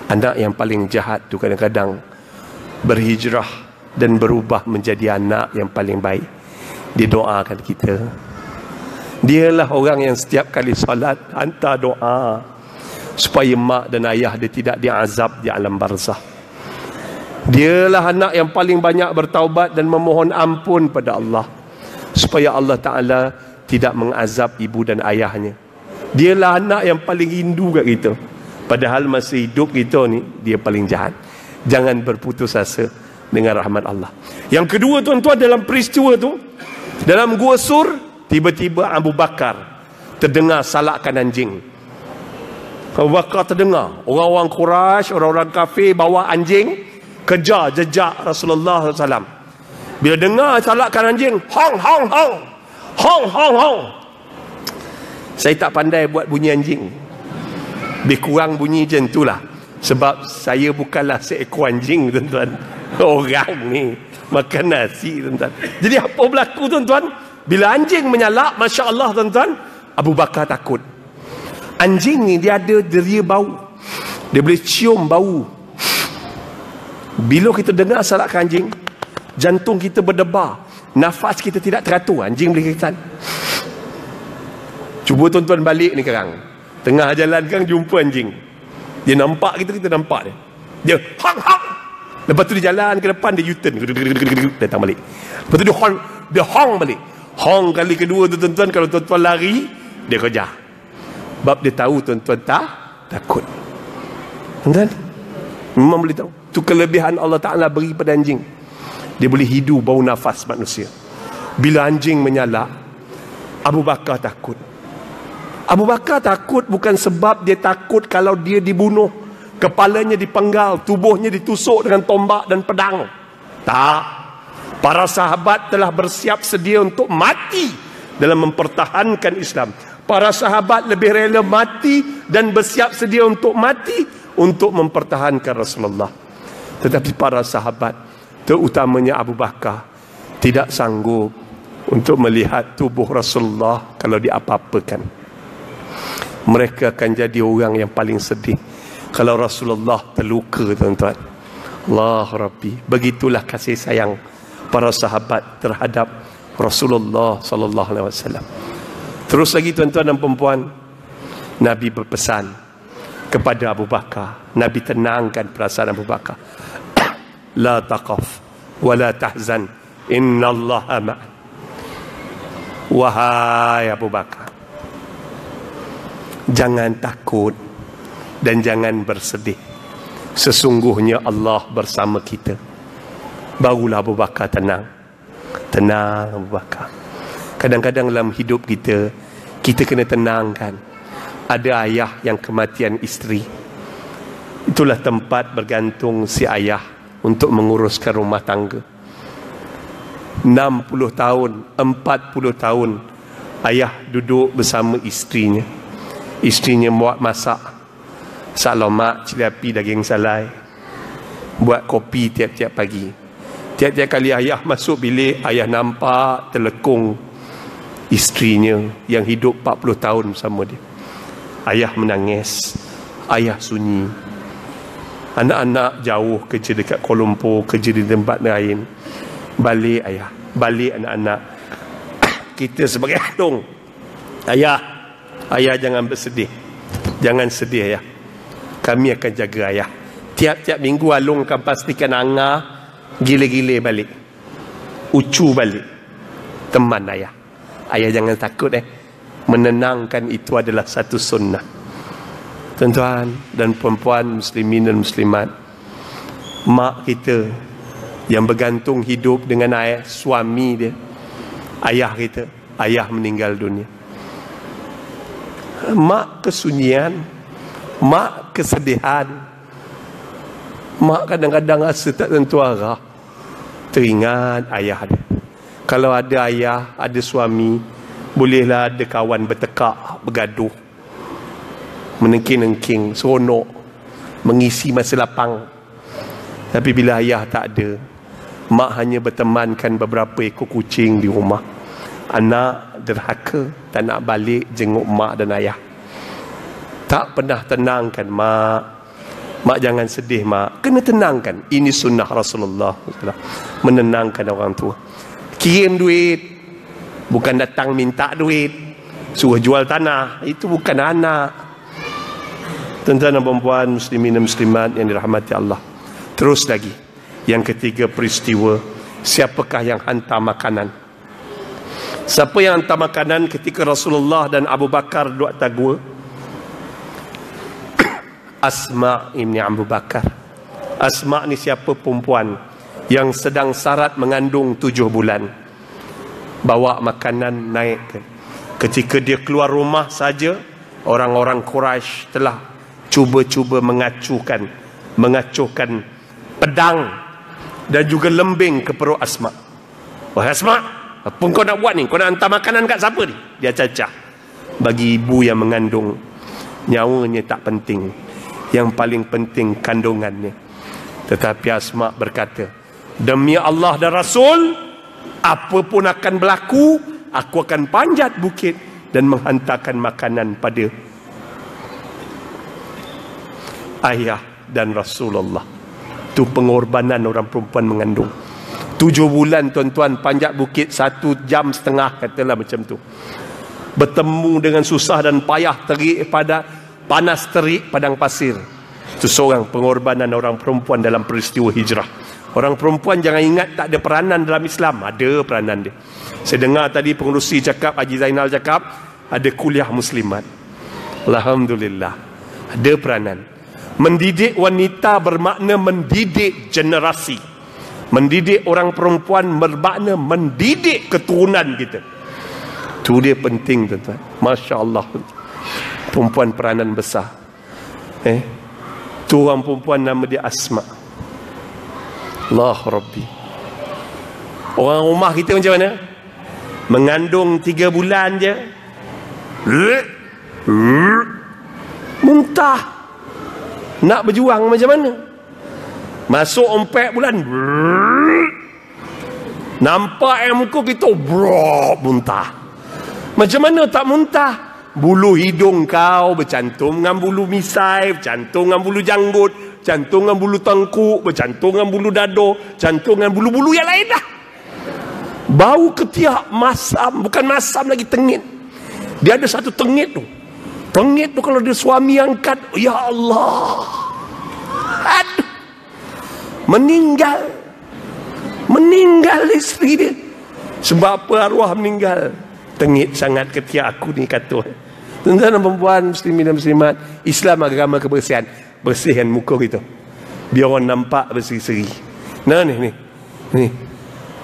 anak yang paling jahat tu kadang-kadang berhijrah dan berubah menjadi anak yang paling baik. Dia doakan kita. Dialah orang yang setiap kali solat hantar doa supaya mak dan ayah dia tidak diazab di alam barzah. Dialah anak yang paling banyak bertaubat dan memohon ampun pada Allah supaya Allah Ta'ala tidak mengazab ibu dan ayahnya. Dialah anak yang paling rindu kat kita. Padahal masa hidup kita ni dia paling jahat. Jangan berputus asa dengan rahmat Allah. Yang kedua, tuan-tuan, dalam peristiwa tu, dalam Gua Sur, tiba-tiba Abu Bakar terdengar salakkan anjing. Abu Bakar terdengar orang-orang Quraisy, orang-orang kafir bawa anjing kejar jejak Rasulullah SAW. Bila dengar salakkan anjing, hong hong hong, hong hong hong. Saya tak pandai buat bunyi anjing. Lebih kurang bunyi macam itulah. Sebab saya bukanlah seekor anjing, tuan-tuan. Orang ni makan nasi, tuan-tuan. Jadi apa berlaku, tuan-tuan? Bila anjing menyalak, Masya Allah, tuan-tuan, Abu Bakar takut. Anjing ni dia ada deria bau. Dia boleh cium bau. Bila kita dengar salakkan anjing, jantung kita berdebar, nafas kita tidak teratur. Anjing boleh kata. Cuba tuan-tuan balik ni sekarang. Tengah jalan kan jumpa anjing. Dia nampak kita nampak dia. Dia hang hang. Lepas tu dia jalan ke depan, dia U-turn, datang balik. Lepas tu dia hong balik. Hong kali kedua tu, tuan-tuan, kalau tuan-tuan lari, dia kejar. Sebab dia tahu tuan-tuan takut. Tuan-tuan, memang boleh tahu. Itu kelebihan Allah Ta'ala beri pada anjing. Dia boleh hidu bau nafas manusia. Bila anjing menyalak, Abu Bakar takut. Abu Bakar takut bukan sebab dia takut kalau dia dibunuh, kepalanya dipenggal, tubuhnya ditusuk dengan tombak dan pedang. Tak. Para sahabat telah bersiap sedia untuk mati dalam mempertahankan Islam. Para sahabat lebih rela mati dan bersiap sedia untuk mati untuk mempertahankan Rasulullah. Tetapi para sahabat, terutamanya Abu Bakar, tidak sanggup untuk melihat tubuh Rasulullah kalau diapa-apakan. Mereka akan jadi orang yang paling sedih kalau Rasulullah terluka, tuan-tuan. Allah Rabbi. Begitulah kasih sayang para sahabat terhadap Rasulullah sallallahu alaihi wasallam. Terus lagi, tuan-tuan dan perempuan, Nabi berpesan kepada Abu Bakar. Nabi tenangkan perasaan Abu Bakar. La taqaf wa la tahzan, innallaha ma'ana. Wahai Abu Bakar, jangan takut dan jangan bersedih. Sesungguhnya Allah bersama kita. Barulah Abu Bakar tenang. Tenang Abu Bakar. Kadang-kadang dalam hidup kita, kita kena tenangkan. Ada ayah yang kematian isteri. Itulah tempat bergantung si ayah untuk menguruskan rumah tangga. 60 tahun, 40 tahun ayah duduk bersama isterinya. Isterinya buat masak salamak, cili api, daging salai, buat kopi tiap-tiap pagi. Tiap-tiap kali ayah masuk bilik, ayah nampak terlekung Isterinya yang hidup 40 tahun bersama dia. Ayah menangis, ayah sunyi. Anak-anak jauh kerja dekat Kuala Lumpur, kerja di tempat lain. Balik ayah, balik anak-anak. Kita sebagai atung, ayah jangan bersedih. Jangan sedih ayah. Kami akan jaga ayah. Tiap-tiap minggu Alung akan pastikan Angah gila-gila balik. Ucu balik. Teman ayah. Ayah jangan takut Menenangkan itu adalah satu sunnah. Tuan-tuan dan puan-puan muslimin dan muslimat, mak kita yang bergantung hidup dengan ayah, suami dia, ayah kita, ayah meninggal dunia. Mak kesunyian, mak kesedihan, mak kadang-kadang rasa tak tentu arah. Teringat ayah dia. Kalau ada ayah, ada suami, bolehlah ada kawan bertekak, bergaduh, menengking-nengking, seronok, mengisi masa lapang. Tapi bila ayah tak ada, mak hanya bertemankan beberapa ekor kucing di rumah. Anak derhaka, tak nak balik jenguk mak dan ayah. Tak pernah tenangkan mak. Mak jangan sedih mak. Kena tenangkan. Ini sunnah Rasulullah, menenangkan orang tua. Kirim duit, bukan datang minta duit, suruh jual tanah. Itu bukan anak. Tuan-tuan dan puan-puan muslimin dan muslimat yang dirahmati Allah. Terus lagi, yang ketiga peristiwa, siapakah yang hantar makanan? Siapa yang hantar makanan ketika Rasulullah dan Abu Bakar duduk atas gua? Asma ibni Abu Bakar. Asma ni siapa? Perempuan yang sedang sarat mengandung 7 bulan. Bawa makanan naik. Ketika dia keluar rumah saja, orang-orang Quraisy telah cuba-cuba mengacuhkan pedang dan juga lembing ke perut Asma. Wahai Asma, apa kau nak buat ni? Kau nak hantar makanan kat siapa ni? Dia cacah. Bagi ibu yang mengandung, nyawanya tak penting. Yang paling penting kandungannya. Tetapi Asma berkata, demi Allah dan Rasul, apa pun akan berlaku, aku akan panjat bukit dan menghantarkan makanan pada ayah dan Rasulullah. Itu pengorbanan orang perempuan mengandung. 7 bulan tuan-tuan, panjat bukit 1 jam setengah, katalah macam tu. Bertemu dengan susah dan payah, terik pada panas terik padang pasir. Itu seorang pengorbanan orang perempuan dalam peristiwa hijrah. Orang perempuan jangan ingat tak ada peranan dalam Islam. Ada peranan dia. Saya dengar tadi pengerusi cakap, Haji Zainal cakap, ada kuliah muslimat. Alhamdulillah, ada peranan. Mendidik wanita bermakna mendidik generasi. Mendidik orang perempuan bermakna mendidik keturunan kita. Itu dia penting tuan-tuan. Masya Allah. Perempuan peranan besar. Tu orang perempuan nama dia Asma. Allah Rabbi. Orang rumah kita macam mana? Mengandung 3 bulan je, muntah. Nak berjuang macam mana? Masuk 4 bulan, nampak air muka kita, muntah. Macam mana tak muntah? Bulu hidung kau bercantum dengan bulu misai, bercantum dengan bulu janggut, bercantum dengan bulu tengkuk, bercantum dengan bulu dado, bercantum dengan bulu-bulu yang lain dah. Bau ketiak masam, bukan masam lagi, tengit. Dia ada satu tengit tu. Tengit tu kalau dia suami angkat, ya Allah, aduh, meninggal isteri dia. Sebab apa arwah meninggal? Tengit sangat ketiak aku ni, kata. Tuan-tuan dan perempuan muslimin dan muslimat, Islam agama kebersihan. Bersihkan muka kita, biar orang nampak berseri-seri. Nah ni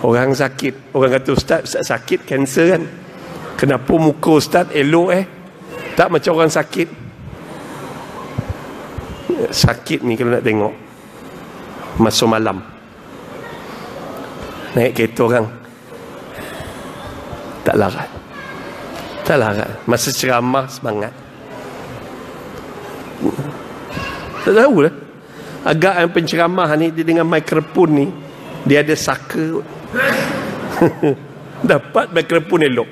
orang sakit, orang kata ustaz sakit kanser kan, kenapa muka ustaz elok tak macam orang sakit? Sakit ni kalau nak tengok masa malam naik kereta orang tak larat, masa ceramah semangat. Tak tahu lah, agak yang penceramah ni dia dengan mikrofon ni, dia ada saka dapat mikrofon elok.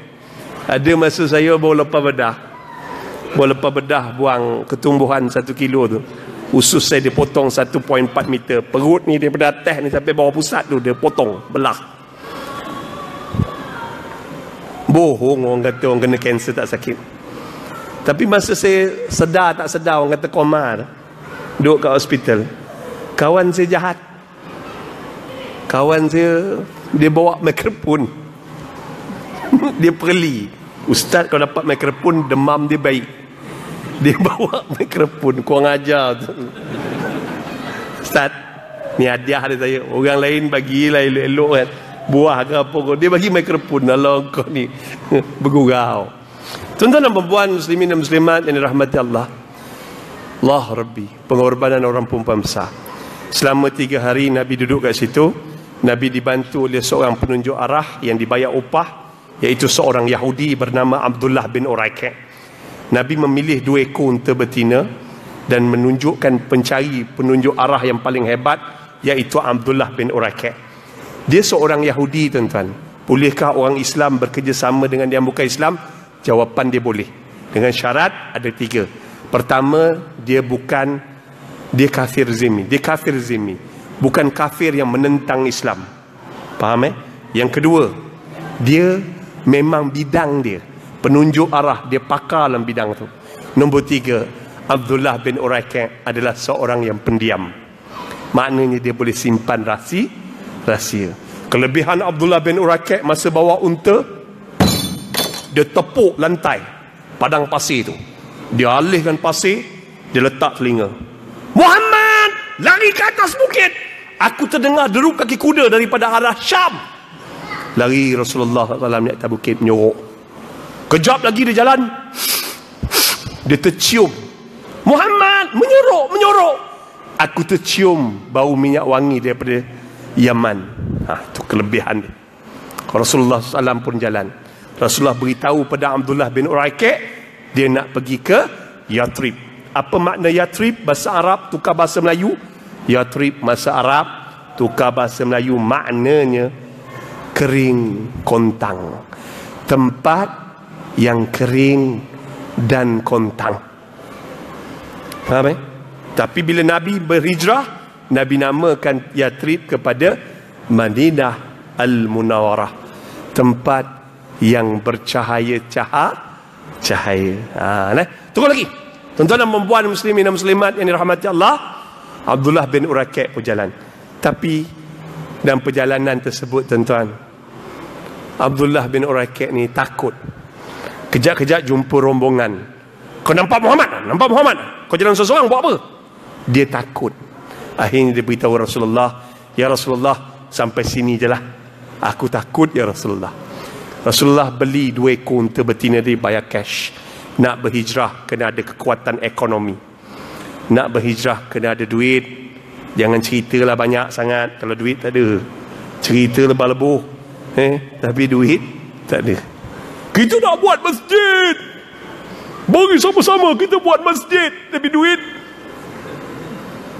Ada masa saya baru lepas bedah. Baru lepas bedah buang ketumbuhan 1 kilo tu. Usus saya dia potong 1.4 meter. Perut ni daripada atas ni sampai bawah pusat tu dia potong, belah. Bohong orang kata orang kena kanser tak sakit. Tapi masa saya sedar tak sedar, orang kata koma, duduk kat hospital, kawan saya jahat. Kawan saya, dia bawa mikrofon. Dia perli. Ustaz kalau dapat mikrofon, demam dia baik. Dia bawa mikrofon, kurang ajar tu. Ustaz, ni hadiah dia saya. Orang lain bagilah elok-elok kan, buah ke apa kau. Dia bagi mikrofon. Kalau kau ni bergurau. Tuan-tuan dan puan muslimin dan muslimat yang dirahmati Allah. Allah Rabbi, pengorbanan orang perempuan besar. Selama 3 hari Nabi duduk kat situ. Nabi dibantu oleh seorang penunjuk arah yang dibayar upah, iaitu seorang Yahudi bernama Abdullah bin Uraikah. Nabi memilih 2 ekor unta betina dan menunjukkan pencari penunjuk arah yang paling hebat, iaitu Abdullah bin Uraikah. Dia seorang Yahudi, tuan-tuan. Bolehkah orang Islam bekerjasama dengan yang bukan Islam? Jawapan dia boleh. Dengan syarat ada 3. Pertama, dia kafir zimmi. Dia kafir zimmi. Bukan kafir yang menentang Islam. Faham Yang kedua, dia memang bidang dia, penunjuk arah, dia pakar dalam bidang tu. Nombor 3, Abdullah bin Uraikah adalah seorang yang pendiam. Maknanya dia boleh simpan rahsia. Kelebihan Abdullah bin Uraikah masa bawa unta, dia tepuk lantai padang pasir tu. Dia alihkan pasir, dia letak telinga. Muhammad, lari ke atas bukit. Aku terdengar deruk kaki kuda daripada arah Syam. Lari Rasulullah SAW di atas bukit, menyorok. Kejap lagi dia jalan, dia tercium. Muhammad, menyorok. Aku tercium bau minyak wangi daripada Yaman. Itu kelebihan dia. Rasulullah SAW pun jalan. Rasulullah beritahu pada Abdullah bin Uraikah, dia nak pergi ke Yathrib. Apa makna Yathrib? Bahasa Arab tukar bahasa Melayu. Yathrib bahasa Arab tukar bahasa Melayu, maknanya kering kontang. Tempat yang kering dan kontang. Faham Tapi bila Nabi berhijrah, Nabi namakan Yathrib kepada Madinah Al-Munawwarah, tempat yang bercahaya. Tunggu lagi. Tuan-tuan dan puan muslimin dan muslimat yang dirahmati Allah, Abdullah bin Uraikah pun jalan. Tapi dalam perjalanan tersebut, tuan-tuan, Abdullah bin Uraikah ni takut. Kejap-kejap jumpa rombongan. Kau nampak Muhammad? Nampak Muhammad? Kau jalan seorang buat apa? Dia takut. Akhirnya dia beritahu Rasulullah, ya Rasulullah, sampai sini je lah. Aku takut ya Rasulullah. Rasulullah beli 2 ekor unta betina, dia bayar cash. Nak berhijrah kena ada kekuatan ekonomi. Nak berhijrah kena ada duit. Jangan ceritalah banyak sangat. Kalau duit tak ada, cerita lebah-lebuh. Tapi duit tak ada. Kita nak buat masjid, bagi sama-sama kita buat masjid. Tapi duit,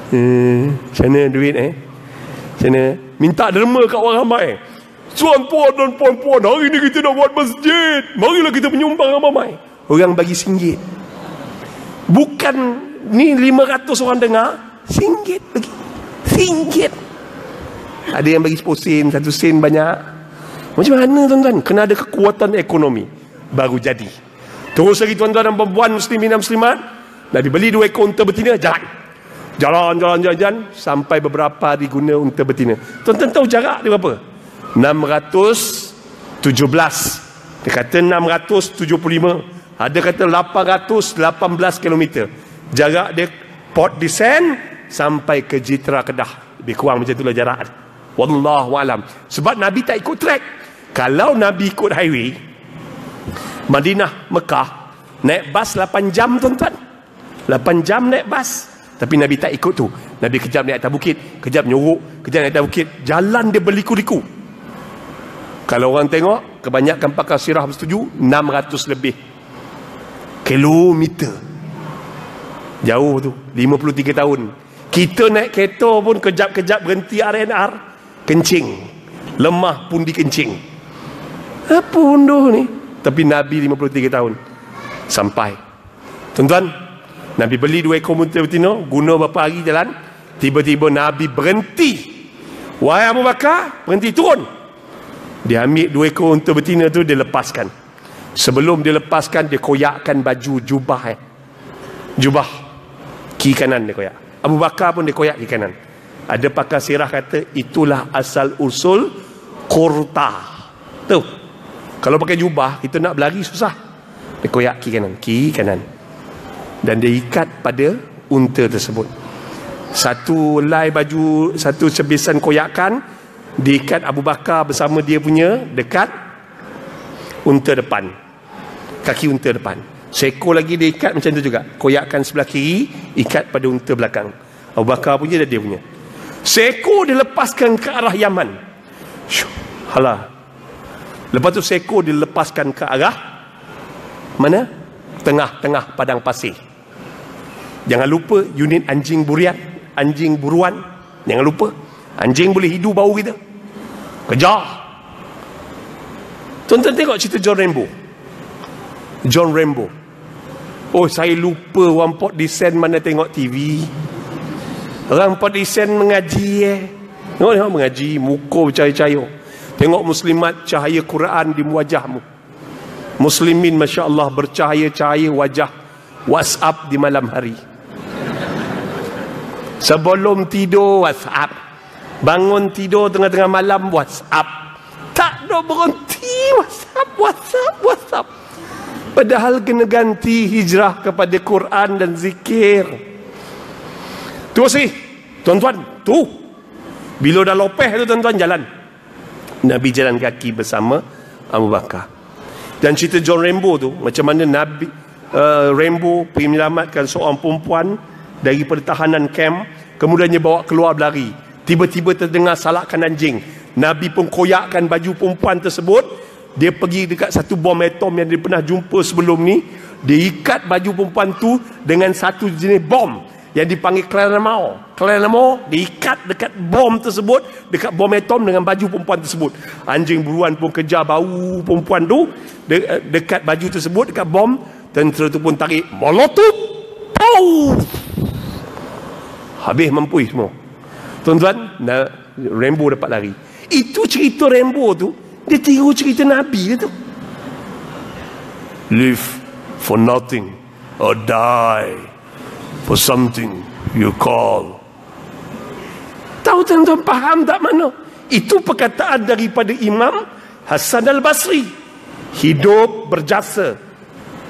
macam mana duit macam mana? Minta derma kat orang ramai. Tuan-tuan dan puan-puan, hari ni kita nak buat masjid, marilah kita menyumbang ramai. Orang bagi RM1. Bukan ni 500 orang dengar, RM1 bagi. RM1. Ada yang bagi 10 sen, 1 sen banyak. Macam mana tuan-tuan? Kena ada kekuatan ekonomi baru jadi. Terus lagi tuan-tuan dan puan muslimin dan muslimat, Nabi beli 2 ekor unta betina, jalan sampai beberapa hari guna unta betina. Tuan-tuan tahu jarak dia berapa? 617. Dia kata 675. Ada kata 818 km. Jarak dia Port Dickson sampai ke Jitra Kedah. Lebih kurang macam itulah jarak. Wallahualam. Sebab Nabi tak ikut trek. Kalau Nabi ikut highway Madinah Mekah, naik bas 8 jam tuan-tuan. 8 jam naik bas. Tapi Nabi tak ikut tu. Nabi kejap naik atas bukit, kejap nyorok, kejap naik atas bukit. Jalan dia berliku-liku. Kalau orang tengok, kebanyakan pakar sirah bersetuju 600 lebih kilometer. Jauh tu, 53 tahun. Kita naik kereta pun kejap-kejap berhenti R&R, kencing. Lemah pun dikencing. Apa unduh ni? Tapi Nabi 53 tahun sampai. Tuan-tuan, Nabi beli 2 ekor unta betina, guna berapa hari jalan, tiba-tiba Nabi berhenti. Wahai Abu Bakar, berhenti, turun. Dia ambil 2 ekor unta betina tu, dia lepaskan. Sebelum dia lepaskan, dia koyakkan baju jubah. Jubah kiri kanan dia koyak. Abu Bakar pun dia koyak kiri kanan. Ada pakar sirah kata itulah asal usul kurta. Tu, kalau pakai jubah kita nak berlari susah. Dia koyak kiri kanan, dan dia ikat pada unta tersebut. Satu helai baju, satu sebisan koyakan diikat Abu Bakar bersama dia punya dekat unta depan, kaki unta depan. Seekor lagi dia ikat macam tu juga, koyakkan sebelah kiri, ikat pada unta belakang. Abu Bakar punya dan dia punya. Seekor dia lepaskan ke arah Yaman. Halah. Lepas tu seekor dia lepaskan ke arah mana? Tengah-tengah padang pasir. Jangan lupa unit anjing burian, anjing buruan. Jangan lupa. Anjing boleh hidu bau kita. Kejar. Tuan-tuan tengok cerita John Rambo. John Rambo. Oh, saya lupa orang Port Dickson mana tengok TV. Orang Port Dickson mengaji Tengok mengaji, muka bercahaya-cahaya. Tengok muslimat, cahaya Quran di wajahmu. Muslimin Masya Allah bercahaya-cahaya wajah. WhatsApp di malam hari. Sebelum tidur WhatsApp. Bangun tidur tengah-tengah malam WhatsApp. Tak ada berhenti WhatsApp. Padahal kena ganti hijrah kepada Quran dan zikir. Tu sih, tuan-tuan, tu. Bila dah lopeh tu tuan-tuan jalan. Nabi jalan kaki bersama Abu Bakar. Dan cerita John Rambo tu, macam mana Nabi Rambo pergi menyelamatkan seorang perempuan daripada tahanan camp, kemudian dia bawa keluar berlari. Tiba-tiba terdengar salakan anjing. Nabi pun koyakkan baju perempuan tersebut. Dia pergi dekat satu bom atom yang dia pernah jumpa sebelum ni. Dia ikat baju perempuan tu dengan satu jenis bom yang dipanggil Clanamo. Dia ikat dekat bom tersebut, dekat bom atom dengan baju perempuan tersebut. Anjing buruan pun kejar bau perempuan tu dekat baju tersebut, dekat bom. Tentera tu pun tarik molotov. Pow! Habis mempui semua. Tuan-tuan, Rambo dapat lari. Itu cerita Rambo tu. Dia tiru cerita Nabi dia tu. Live for nothing or die for something you call. Tahu tuan-tuan faham tak mana? Itu perkataan daripada Imam Hasan al-Basri. Hidup berjasa,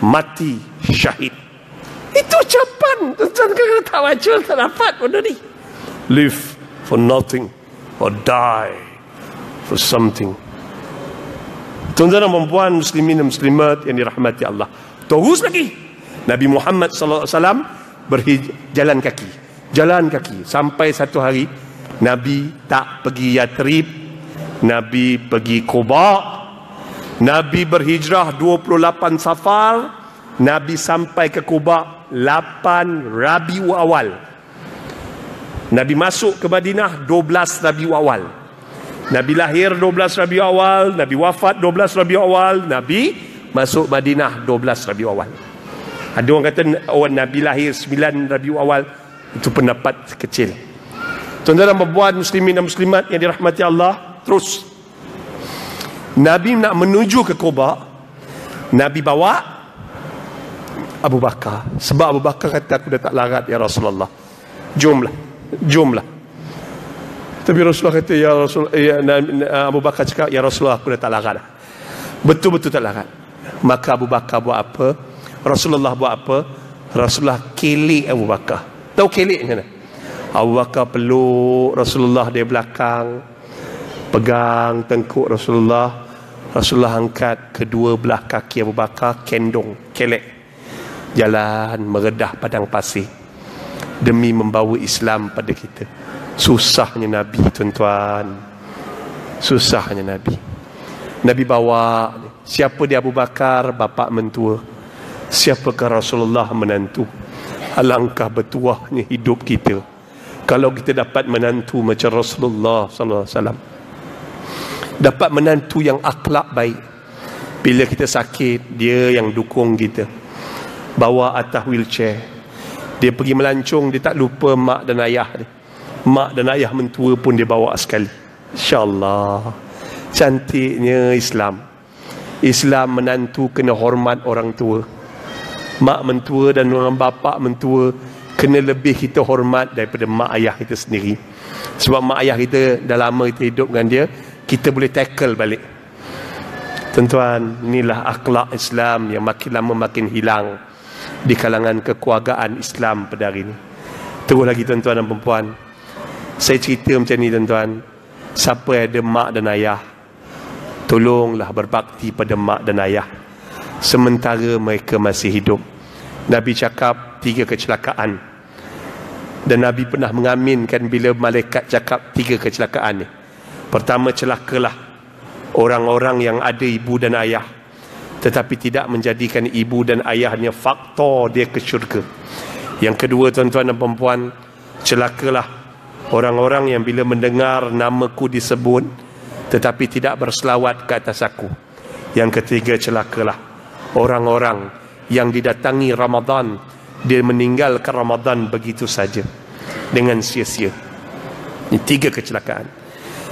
mati syahid. Itu ucapan. Tuan-tuan kalau tak baca tak dapat benda ni. Live for nothing or die for something. Tuan-tuan dan puan-puan, muslimin dan muslimat yang dirahmati Allah. Terus lagi Nabi Muhammad SAW jalan kaki sampai satu hari Nabi tak pergi Yatrib, Nabi pergi Quba. Nabi berhijrah 28 Safar, Nabi sampai ke Quba 8 Rabiul Awal. Nabi masuk ke Madinah 12 Rabiul Awal. Nabi lahir 12 Rabiul Awal, Nabi wafat 12 Rabiul Awal, Nabi masuk Madinah 12 Rabiul Awal. Ada orang kata Nabi lahir 9 Rabiul Awal. Itu pendapat kecil. Tuan-tuan dan puan muslimin dan muslimat yang dirahmati Allah, terus Nabi nak menuju ke Quba. Nabi bawa Abu Bakar. Sebab Abu Bakar kata, aku dah tak larat ya Rasulullah. Jomlah. Tapi Rasulullah kata, ya Rasul, Abu Bakar cakap, ya Rasulullah, aku dah tak larat. Betul-betul tak larat. Maka Abu Bakar buat apa? Rasulullah buat apa? Rasulullah kelik Abu Bakar. Tahu kelik macam mana? Abu Bakar peluk Rasulullah dari belakang, pegang tengkuk Rasulullah. Rasulullah angkat kedua belah kaki Abu Bakar, kendong, kelek, jalan meredah padang pasir demi membawa Islam pada kita. Susahnya Nabi, tuan-tuan. Susahnya Nabi. Nabi bawa, siapa dia Abu Bakar? Bapa mentua. Siapakah Rasulullah? Menantu. Alangkah bertuahnya hidup kita kalau kita dapat menantu macam Rasulullah sallallahu alaihi wasallam. Dapat menantu yang akhlak baik, Bila kita sakit, dia yang dukung kita, bawa atas wheelchair. Dia pergi melancong, dia tak lupa mak dan ayah dia. Mak dan ayah mentua pun dia bawa sekali. InsyaAllah. Cantiknya Islam. Islam menantu kena hormat orang tua. Mak mentua dan orang bapa mentua kena lebih kita hormat daripada mak ayah kita sendiri. Sebab mak ayah kita dah lama kita hidup dengan dia, kita boleh tackle balik. Tuan-tuan, inilah akhlak Islam yang makin lama makin hilang di kalangan kekeluargaan Islam pada hari ini. Terus lagi tuan-tuan dan perempuan, saya cerita macam ni tuan-tuan. Siapa yang ada mak dan ayah, tolonglah berbakti pada mak dan ayah sementara mereka masih hidup. Nabi cakap 3 kecelakaan, dan Nabi pernah mengaminkan bila malaikat cakap 3 kecelakaan ni. Pertama, celakalah orang-orang yang ada ibu dan ayah tetapi tidak menjadikan ibu dan ayahnya faktor dia ke syurga. Yang kedua tuan-tuan dan perempuan, celakalah orang-orang yang bila mendengar namaku disebut tetapi tidak berselawat ke atas aku. Yang ketiga, celakalah orang-orang yang didatangi Ramadan, dia meninggalkan Ramadan begitu saja dengan sia-sia. Ini 3 kecelakaan.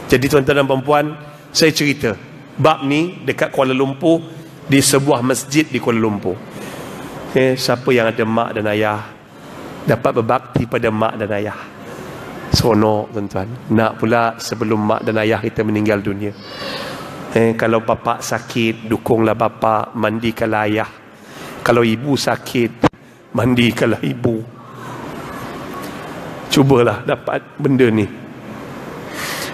Jadi tuan-tuan dan perempuan, saya cerita bab ni dekat Kuala Lumpur, di sebuah masjid di Kuala Lumpur. Siapa yang ada mak dan ayah dapat berbakti pada mak dan ayah. Seronok tuan-tuan. Nak pula sebelum mak dan ayah kita meninggal dunia. Kalau bapa sakit, dukunglah bapa, mandikanlah ayah. Kalau ibu sakit, mandikanlah ibu. Cubalah dapat benda ni.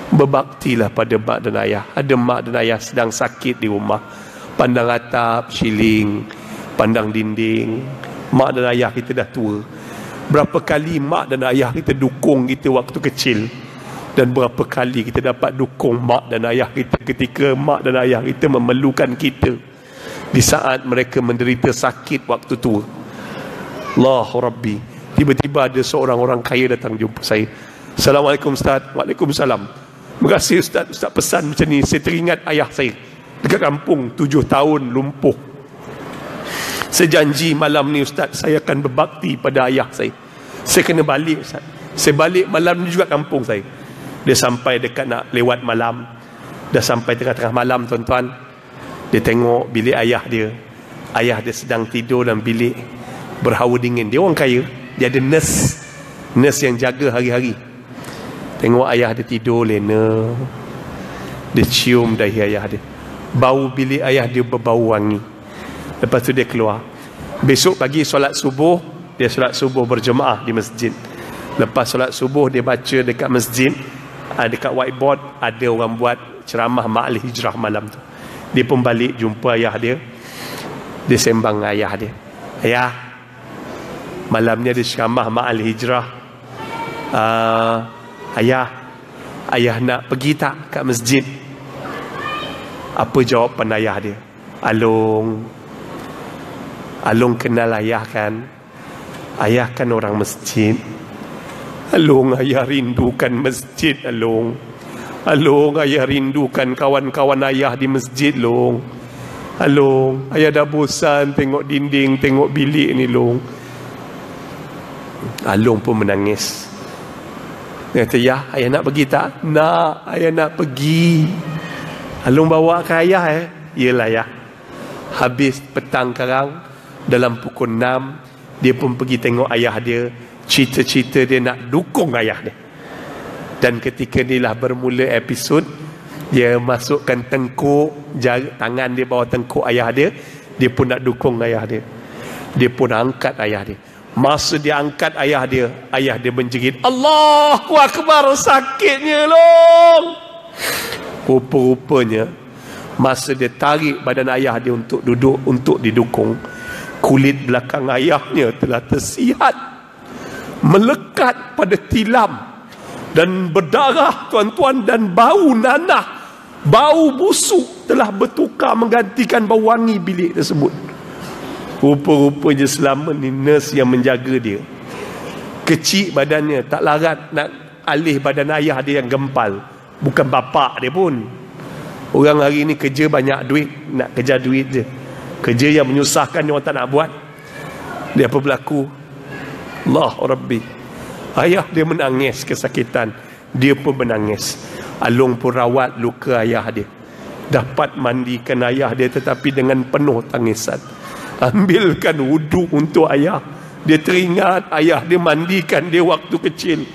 Berbaktilah pada mak dan ayah. Ada mak dan ayah sedang sakit di rumah, pandang atap, siling, pandang dinding. Mak dan ayah kita dah tua. Berapa kali mak dan ayah kita dukung kita waktu kecil, dan berapa kali kita dapat dukung mak dan ayah kita ketika mak dan ayah kita memerlukan kita di saat mereka menderita sakit waktu tua. Allahu Rabbi. Tiba-tiba ada seorang orang kaya datang jumpa saya. Assalamualaikum Ustaz. Waalaikumsalam. Terima kasih Ustaz. Ustaz pesan macam ni. Saya teringat ayah saya dekat kampung 7 tahun lumpuh. Saya janji malam ni Ustaz, saya akan berbakti pada ayah saya. Saya kena balik Ustaz. Saya balik malam ni juga kampung saya. Dia sampai dekat nak lewat malam. Dah sampai tengah-tengah malam tuan-tuan. Dia tengok bilik ayah dia. Ayah dia sedang tidur dalam bilik berhawa dingin. Dia orang kaya. Dia ada nurse yang jaga hari-hari. Tengok ayah dia tidur lena. Dia cium dahi ayah dia. Bau bilik ayah dia berbau wangi. Lepas tu dia keluar. Besok pagi solat subuh, dia solat subuh berjemaah di masjid. Lepas solat subuh, dia baca dekat masjid, dekat whiteboard ada orang buat ceramah Ma'al Hijrah malam tu. Dia pun balik jumpa ayah dia. Dia sembang ayah dia. Ayah, malam ni ada ceramah Ma'al Hijrah. Ayah nak pergi tak kat masjid? Apa jawapan ayah dia? Along kenal ayah kan? Ayah kan orang masjid. Along, ayah rindukan masjid. Along, ayah rindukan kawan-kawan ayah di masjid. Long, ayah dah bosan tengok dinding, tengok bilik ni. Long pun menangis. Dia kata, ya, ayah nak pergi tak? Nak, ayah nak pergi. Along bawa ke ayah. Yelah ya. Habis petang karang, dalam pukul 6, dia pun pergi tengok ayah dia. Cita-cita dia nak dukung ayah dia. Dan ketika inilah bermula episod. Dia masukkan tengkuk, tangan dia bawah tengkuk ayah dia. Dia pun nak dukung ayah dia. Dia pun angkat ayah dia. Masa dia angkat ayah dia menjerit, Allahu Akbar, sakitnya long. Rupa-rupanya masa dia tarik badan ayah dia untuk duduk, untuk didukung, kulit belakang ayahnya telah tersihat, melekat pada tilam dan berdarah tuan-tuan, dan bau nanah, bau busuk telah bertukar menggantikan bau wangi bilik tersebut. Rupa-rupanya selama ni nurse yang menjaga dia, kecil badannya, tak larat nak alih badan ayah dia yang gempal. Bukan bapak dia pun. Orang hari ni kerja banyak duit, nak kejar duit je. Kerja yang menyusahkan dia orang tak nak buat. Dia apa berlaku? Allah Rabbi. Ayah dia menangis kesakitan, dia pun menangis. Alung pun rawat luka ayah dia. Dapat mandikan ayah dia tetapi dengan penuh tangisan. Ambilkan wuduk untuk ayah. Dia teringat ayah dia mandikan dia waktu kecil.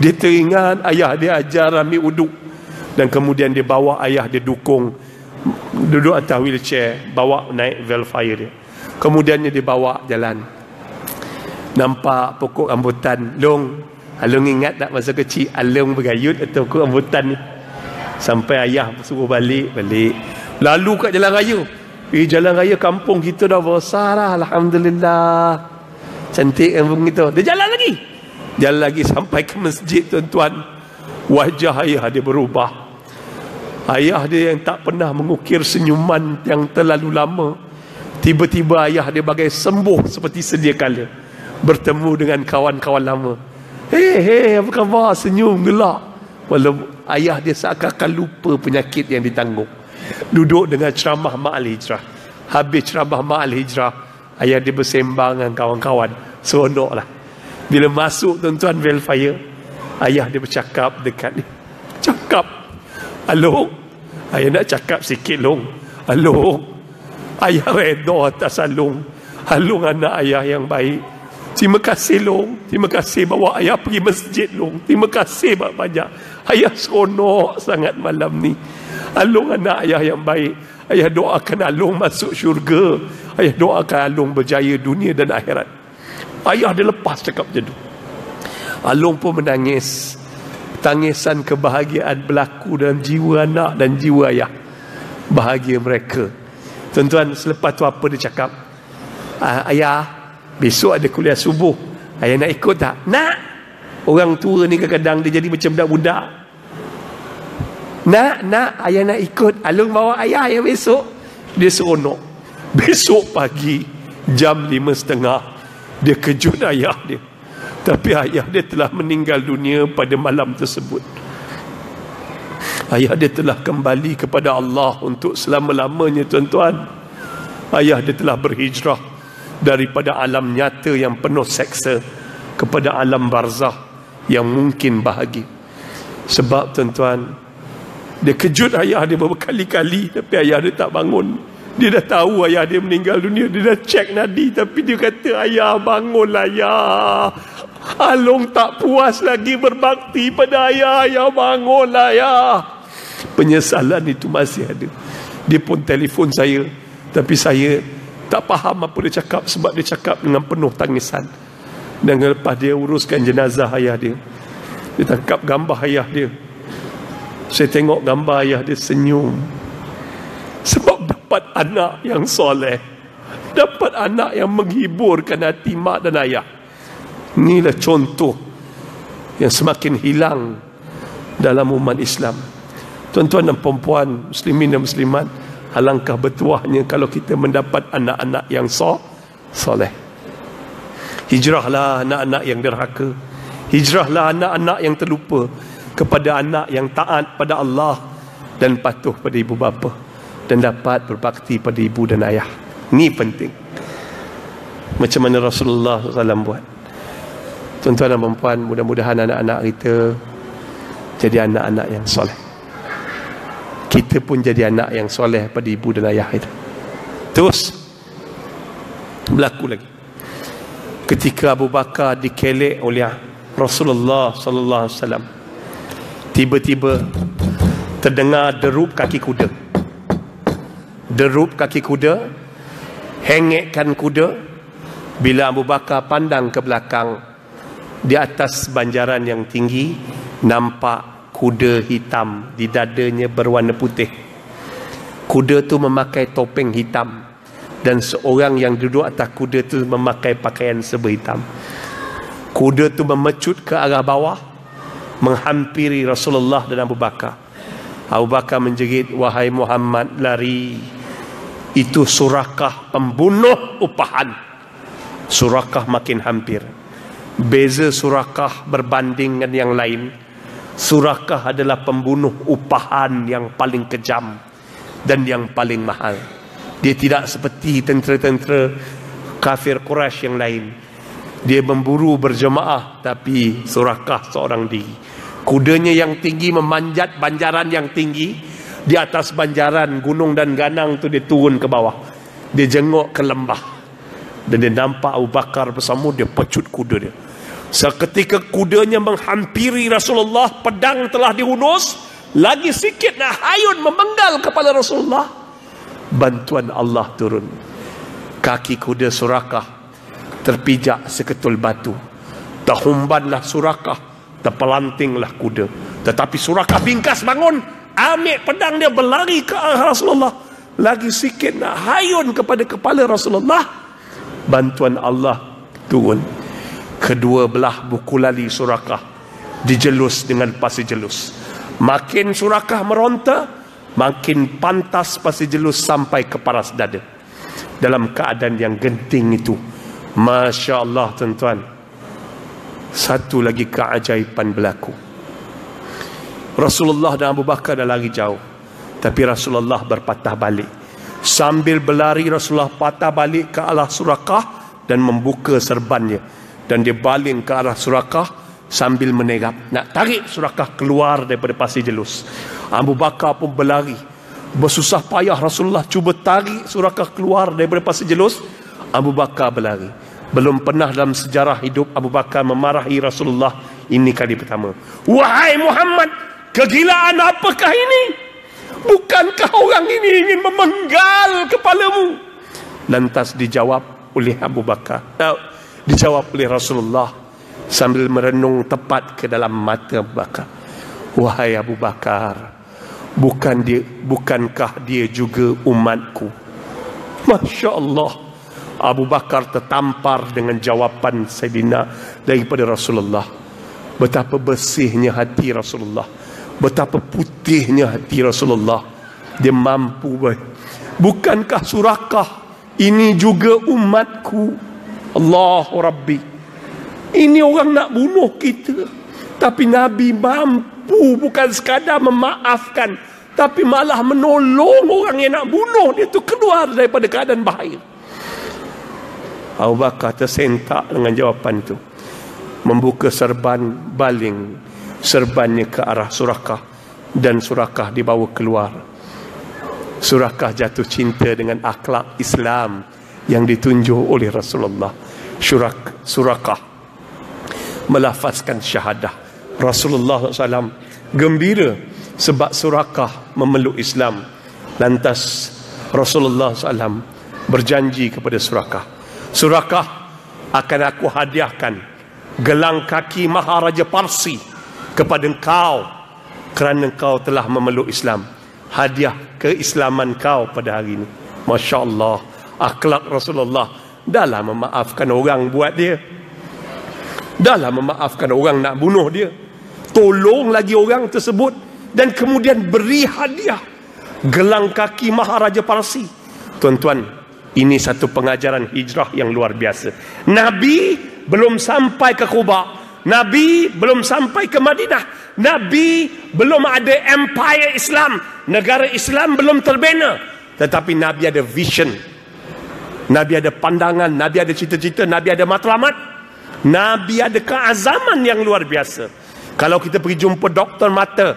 Dia teringat ayah dia ajar ambil wuduk. Dan kemudian dia bawa ayah dia dukung, duduk atas wheelchair, bawa naik velfire dia. Kemudiannya dia bawa jalan. Nampak pokok rambutan. Long ingat tak masa kecil Along bergayut atau pokok rambutan ni? Sampai ayah suruh balik. Lalu kat jalan raya. Jalan raya kampung kita dah besar dah, alhamdulillah. Cantik kampung kita. Dia jalan lagi sampai ke masjid, tuan-tuan. Wajah ayah dia berubah. Ayah dia yang tak pernah mengukir senyuman yang terlalu lama, tiba-tiba ayah dia bagai sembuh seperti sedia kala, bertemu dengan kawan-kawan lama. Hei, apa khabar? Senyum, gelak. Walaupun ayah dia seakan-akan lupa penyakit yang ditanggung. Duduk dengan ceramah Ma'al Hijrah. Habis ceramah Ma'al Hijrah, ayah dia bersembang dengan kawan-kawan. Seronoklah. Bila masuk, tuan-tuan, velfire, ayah dia bercakap dekat ni. Cakap, Along, ayah nak cakap sikit, Long. Along, ayah redha atas Along. Along anak ayah yang baik. Terima kasih, Long. Terima kasih bawa ayah pergi masjid, Long. Terima kasih banyak. Ayah seronok sangat malam ni. Along anak ayah yang baik. Ayah doakan Along masuk syurga. Ayah doakan Along berjaya dunia dan akhirat. Ayah dia lepas cakap macam tu. Along pun menangis. Tangisan kebahagiaan berlaku dalam jiwa anak dan jiwa ayah. Bahagia mereka. Tuan-tuan, selepas tu apa dia cakap? Ayah, besok ada kuliah subuh. Ayah nak ikut tak? Nak. Orang tua ni kadang-kadang dia jadi macam budak-budak. Nak. Ayah nak ikut. Along bawa ayah besok. Dia seronok. Besok pagi jam 5:30 dia kejut ayah dia. Tapi ayah dia telah meninggal dunia pada malam tersebut. Ayah dia telah kembali kepada Allah untuk selama-lamanya, tuan-tuan. Ayah dia telah berhijrah daripada alam nyata yang penuh seksa kepada alam barzah yang mungkin bahagia. Sebab, tuan-tuan, dia kejut ayah dia berkali-kali, tapi ayah dia tak bangun. Dia dah tahu ayah dia meninggal dunia. Dia dah cek nadi, tapi dia kata, ayah bangunlah, ayah. Along tak puas lagi berbakti pada ayah. Ayah bangunlah, ayah. Penyesalan itu masih ada. Dia pun telefon saya, tapi saya tak faham apa dia cakap, sebab dia cakap dengan penuh tangisan. Dan lepas dia uruskan jenazah ayah dia, dia tangkap gambar ayah dia. Saya tengok gambar ayah dia senyum. Sebab dapat anak yang soleh, dapat anak yang menghiburkan hati mak dan ayah. Inilah contoh yang semakin hilang dalam umat Islam. Tuan-tuan dan puan-puan, muslimin dan muslimat, alangkah bertuahnya kalau kita mendapat anak-anak yang soleh. Hijrahlah anak-anak yang derhaka. Hijrahlah anak-anak yang terlupa kepada anak yang taat pada Allah dan patuh pada ibu bapa, dan dapat berbakti pada ibu dan ayah. Ini penting. Macam mana Rasulullah SAW buat. Tuan-tuan dan puan-puan, mudah-mudahan anak-anak kita jadi anak-anak yang soleh. Kita pun jadi anak yang soleh pada ibu dan ayah kita. Terus berlaku lagi. Ketika Abu Bakar dikelek oleh Rasulullah SAW, tiba-tiba terdengar derup kaki kuda. Derup kaki kuda, hengekkan kuda. Bila Abu Bakar pandang ke belakang, di atas banjaran yang tinggi nampak kuda hitam, di dadanya berwarna putih. Kuda tu memakai topeng hitam, dan seorang yang duduk atas kuda tu memakai pakaian serba hitam. Kuda tu memecut ke arah bawah, menghampiri Rasulullah dan Abu Bakar. Abu Bakar menjerit, wahai Muhammad, lari. Itu Surakah, pembunuh upahan. Surakah makin hampir. Beza Surakah berbanding dengan yang lain, Surakah adalah pembunuh upahan yang paling kejam, dan yang paling mahal. Dia tidak seperti tentera-tentera kafir Quraisy yang lain. Dia memburu berjemaah tapi surakah seorang diri. Kudanya yang tinggi memanjat banjaran yang tinggi. Di atas banjaran gunung dan ganang tu dia turun ke bawah. Dia jenguk ke lembah dan dia nampak Abu Bakar bersama, dia pecut kuda dia. Seketika kudanya menghampiri Rasulullah, pedang telah dihunus, lagi sikit nak hayun memenggal kepala Rasulullah. Bantuan Allah turun. Kaki kuda Surakah terpijak seketul batu. Terhumbanlah Surakah, terpelantinglah kuda. Tetapi Surakah bingkas bangun, ambil pedang dia, berlari ke arah Rasulullah. Lagi sikit nak hayun kepada kepala Rasulullah. Bantuan Allah turun. Kedua belah buku lali Surakah dijelus dengan pasir jelus. Makin Surakah meronta, makin pantas pasir jelus sampai ke paras dada. Dalam keadaan yang genting itu, Masya Allah tuan-tuan, satu lagi keajaiban berlaku. Rasulullah dan Abu Bakar dah lari jauh, tapi Rasulullah berpatah balik. Sambil berlari, Rasulullah patah balik ke arah Surakah dan membuka serbannya. Dan dia baling ke arah Surakah sambil menerap, nak tarik Surakah keluar daripada pasir jelus. Abu Bakar pun berlari. Bersusah payah Rasulullah cuba tarik Surakah keluar daripada pasir jelus. Abu Bakar berlari. Belum pernah dalam sejarah hidup Abu Bakar memarahi Rasulullah. Ini kali pertama. Wahai Muhammad, kegilaan apakah ini? Bukankah orang ini ingin memenggal kepalamu? Lantas dijawab oleh Abu Bakar, dijawab oleh Rasulullah sambil merenung tepat ke dalam mata Abu Bakar. Wahai Abu Bakar, bukankah dia juga umatku? Masya Allah, Abu Bakar tertampar dengan jawaban Sayyidina daripada Rasulullah. Betapa bersihnya hati Rasulullah, betapa putihnya hati Rasulullah. Dia mampu. Bukankah Surakah ini juga umatku? Allahu Rabbi, ini orang nak bunuh kita, tapi Nabi mampu bukan sekadar memaafkan, tapi malah menolong orang yang nak bunuh dia tu keluar daripada keadaan bahaya. Abu Bakar tersentak dengan jawapan itu, membuka serban, baling serbannya ke arah Surakah, dan Surakah dibawa keluar. Surakah jatuh cinta dengan akhlak Islam yang ditunjuk oleh Rasulullah. Surakah melafazkan syahadah. Rasulullah SAW gembira sebab Surakah memeluk Islam. Lantas Rasulullah SAW berjanji kepada Surakah, Surakah, akan aku hadiahkan gelang kaki Maharaja Parsi kepada engkau kerana engkau telah memeluk Islam. Hadiah keislaman kau pada hari ini. Masya Allah, akhlak Rasulullah. Dahlah memaafkan orang buat dia, dahlah memaafkan orang nak bunuh dia, tolong lagi orang tersebut, dan kemudian beri hadiah gelang kaki Maharaja Parsi. Tuan-tuan, ini satu pengajaran hijrah yang luar biasa. Nabi belum sampai ke Quba, Nabi belum sampai ke Madinah, Nabi belum ada empire Islam, negara Islam belum terbina, tetapi Nabi ada vision, Nabi ada pandangan, Nabi ada cita-cita, Nabi ada matlamat, Nabi ada keazaman yang luar biasa. Kalau kita pergi jumpa doktor mata,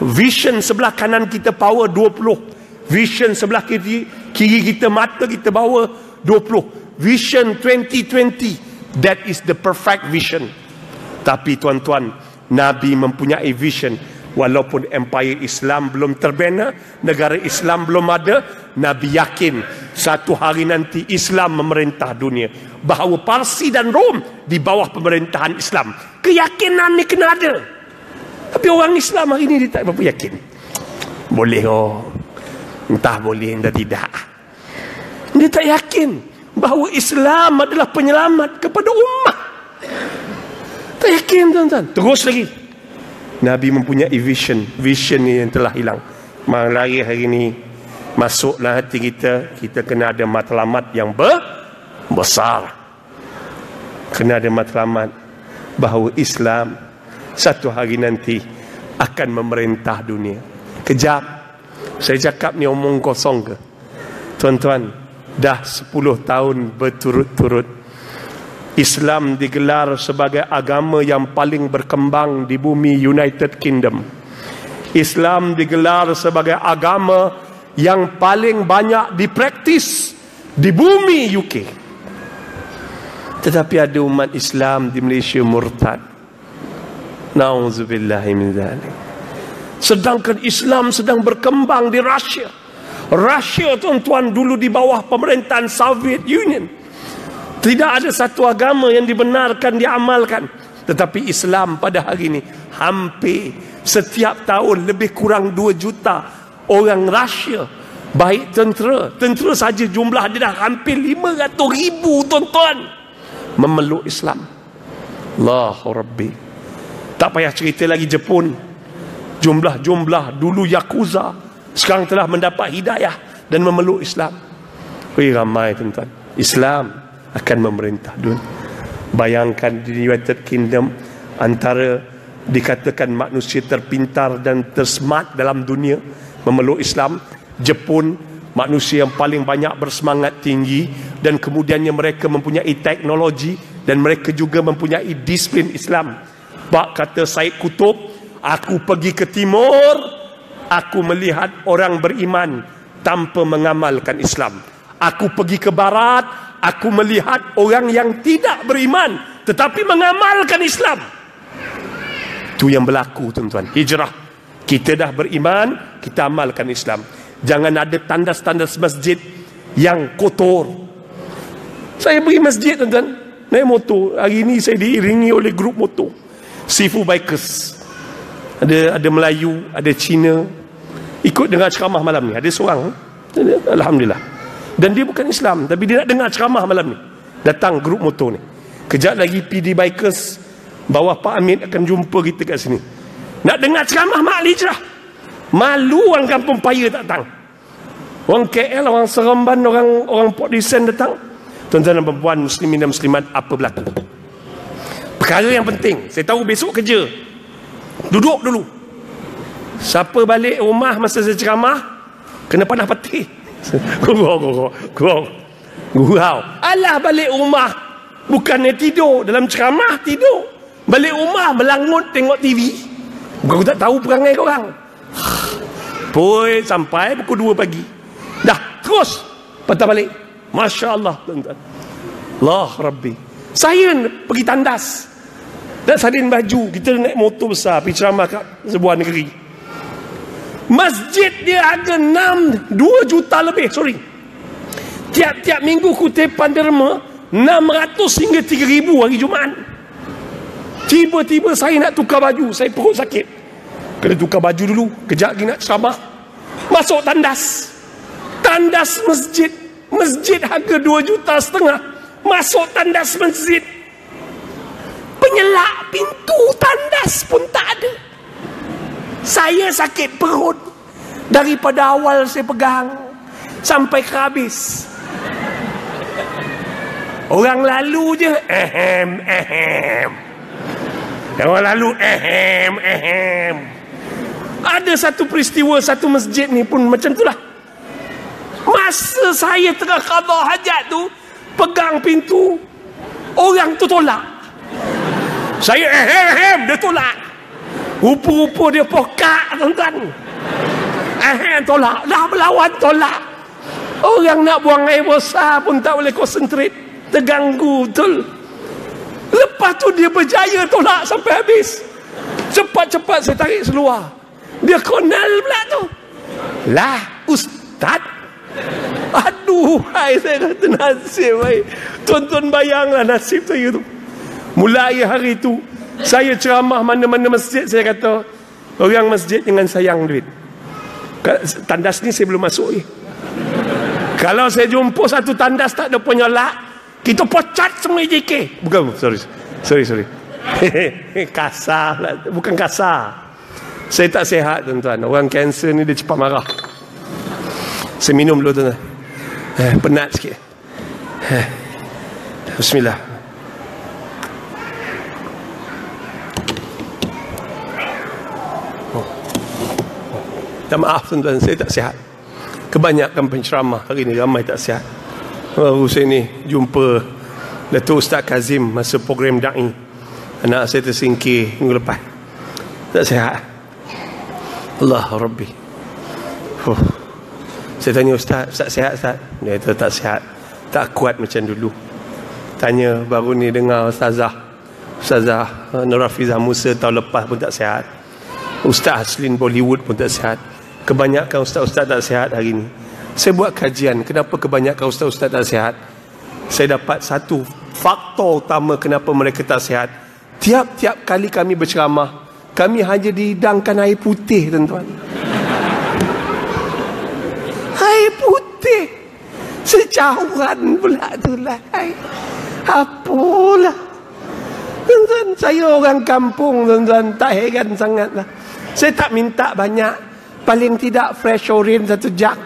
vision sebelah kanan kita power 20, vision sebelah kiri kita mata kita bawa 20, vision 2020, that is the perfect vision. Tapi tuan-tuan, Nabi mempunyai vision. Walaupun empire Islam belum terbina, negara Islam belum ada, Nabi yakin satu hari nanti Islam memerintah dunia, bahawa Parsi dan Rom di bawah pemerintahan Islam. Keyakinan ni kena ada. Tapi orang Islam hari ini dia tak berapa yakin. Boleh entah boleh entah tidak. Dia tak yakin bahawa Islam adalah penyelamat kepada ummah. Tak yakin tuan-tuan. Terus lagi, Nabi mempunyai vision. Vision ni yang telah hilang. Mari hari ini masuklah hati kita. Kita kena ada matlamat yang besar. Kena ada matlamat bahawa Islam satu hari nanti akan memerintah dunia. Kejap, Saya cakap ni omong kosong ke? Tuan-tuan, dah 10 tahun berturut-turut Islam digelar sebagai agama yang paling berkembang di bumi United Kingdom. Islam digelar sebagai agama yang paling banyak dipraktis di bumi UK. Tetapi ada umat Islam di Malaysia murtad. Nauzubillahi min dzalik. Sedangkan Islam sedang berkembang di Rusia. Rusia, tuan-tuan, dulu di bawah pemerintahan Soviet Union. Tidak ada satu agama yang dibenarkan, diamalkan. Tetapi Islam pada hari ini hampir setiap tahun lebih kurang 2 juta orang Rusia, baik tentera saja jumlah dia dah hampir 500,000, tuan-tuan, memeluk Islam. Allahu Rabbi. Tak payah cerita lagi Jepun. Jumlah dulu Yakuza, sekarang telah mendapat hidayah dan memeluk Islam. Ramai, tuan-tuan. Islam akan memerintah dunia. Bayangkan di United Kingdom, antara dikatakan manusia terpintar dan tersmart dalam dunia, memeluk Islam. Jepun, manusia yang paling banyak bersemangat tinggi, dan kemudiannya mereka mempunyai teknologi dan mereka juga mempunyai disiplin Islam. Bak kata Said Kutub, aku pergi ke timur, aku melihat orang beriman tanpa mengamalkan Islam. Aku pergi ke barat, aku melihat orang yang tidak beriman tetapi mengamalkan Islam. Itu yang berlaku, tuan-tuan. Hijrah. Kita dah beriman, kita amalkan Islam. Jangan ada tandas-tandas masjid yang kotor. Saya pergi masjid, tuan-tuan, naik motor. Hari ini saya diiringi oleh grup motor Sifu Bikers. Ada Melayu, ada Cina, ikut dengar ceramah malam ni. Ada seorang, alhamdulillah, dan dia bukan Islam, tapi dia nak dengar ceramah malam ni. Datang grup motor ni. Kejap lagi PD Bikers bawah Pak Amin akan jumpa kita kat sini. Nak dengar ceramah Mak Hijrah. Malu orang Kampung Paya tak datang. Orang KL, orang Seremban, orang Port Dickson datang. Tuan-tuan dan perempuan, muslimin dan muslimat, apa berlaku? Perkara yang penting, saya tahu besok kerja. Duduk dulu. Siapa balik rumah masa saya ceramah, kena panah peti. Gurau. Alah, balik rumah bukannya tidur, dalam ceramah tidur. Balik rumah melangut tengok TV. Bukan aku tak tahu perangai korang. Poi sampai pukul 2 pagi. Dah terus patah balik. Masya Allah, tuan-tuan. Allah Rabbi. Saya pergi tandas, nak salin baju. Kita naik motor besar pergi ceramah kat sebuah negeri. Masjid dia ada 2 juta lebih, sorry. Tiap-tiap minggu kutipan derma 600 hingga 3,000 hari Jumaat. Tiba-tiba saya nak tukar baju, saya perut sakit. Kena tukar baju dulu, kejap lagi nak ceramah. Masuk tandas. Tandas masjid. Masjid harga 2,5 juta. Masuk tandas masjid. Penyelak pintu tandas pun tak ada. Saya sakit perut. Daripada awal saya pegang sampai ke habis. Orang lalu je orang lalu Ada satu peristiwa, satu masjid ni pun macam itulah. Masa saya tengah qada hajat tu, pegang pintu, orang tu tolak. Saya dia tolak. Rupa-rupa dia pokak, tuan-tuan. Tolak. Dah berlawan, tolak. Orang nak buang air besar pun tak boleh konsentrate. Terganggu betul. Lepas tu dia berjaya tolak sampai habis. Cepat-cepat saya tarik seluar. Dia konal pula tu. Lah, ustaz. Aduh, saya kata nasib. Tuan-tuan bayanglah nasib saya tu. Mulai hari tu, saya ceramah mana-mana masjid, saya kata, orang masjid jangan sayang duit. Tandas ni saya belum masuk ni. Kalau saya jumpa satu tandas tak ada penyolak, kita pocat semua JK. Bukan, sorry. Kasar lah. Bukan kasar. Saya tak sihat, tuan-tuan. Orang kanser ni dia cepat marah. Saya minum dulu, tuan-tuan. Penat sikit. Bismillah. minta maaf tuan-tuan, saya tak sihat. Kebanyakan penceramah hari ni ramai tak sihat. Baru saya ni jumpa Datuk Ustaz Kazim masa program da'i. Anak saya tersingkir minggu lepas. Tak sihat. Allah Rabbi. Saya tanya Ustaz sihat Ustaz? Dia kata tak sihat. Tak kuat macam dulu. Tanya baru ni dengar Ustazah Nur Hafizah Musa tahun lepas pun tak sihat. Ustaz Aslin Bollywood pun tak sihat. Kebanyakan ustaz-ustaz tak sihat hari ni. Saya buat kajian kenapa kebanyakan ustaz-ustaz tak sihat. Saya dapat satu faktor utama kenapa mereka tak sihat. Tiap-tiap kali kami berceramah, kami hanya dihidangkan air putih tuan-tuan. Air putih. Sejauhan pula tu lah. Apalah. Tuan-tuan, saya orang kampung tuan-tuan, tak heran sangat lah. Saya tak minta banyak, paling tidak fresh orange 1 jug.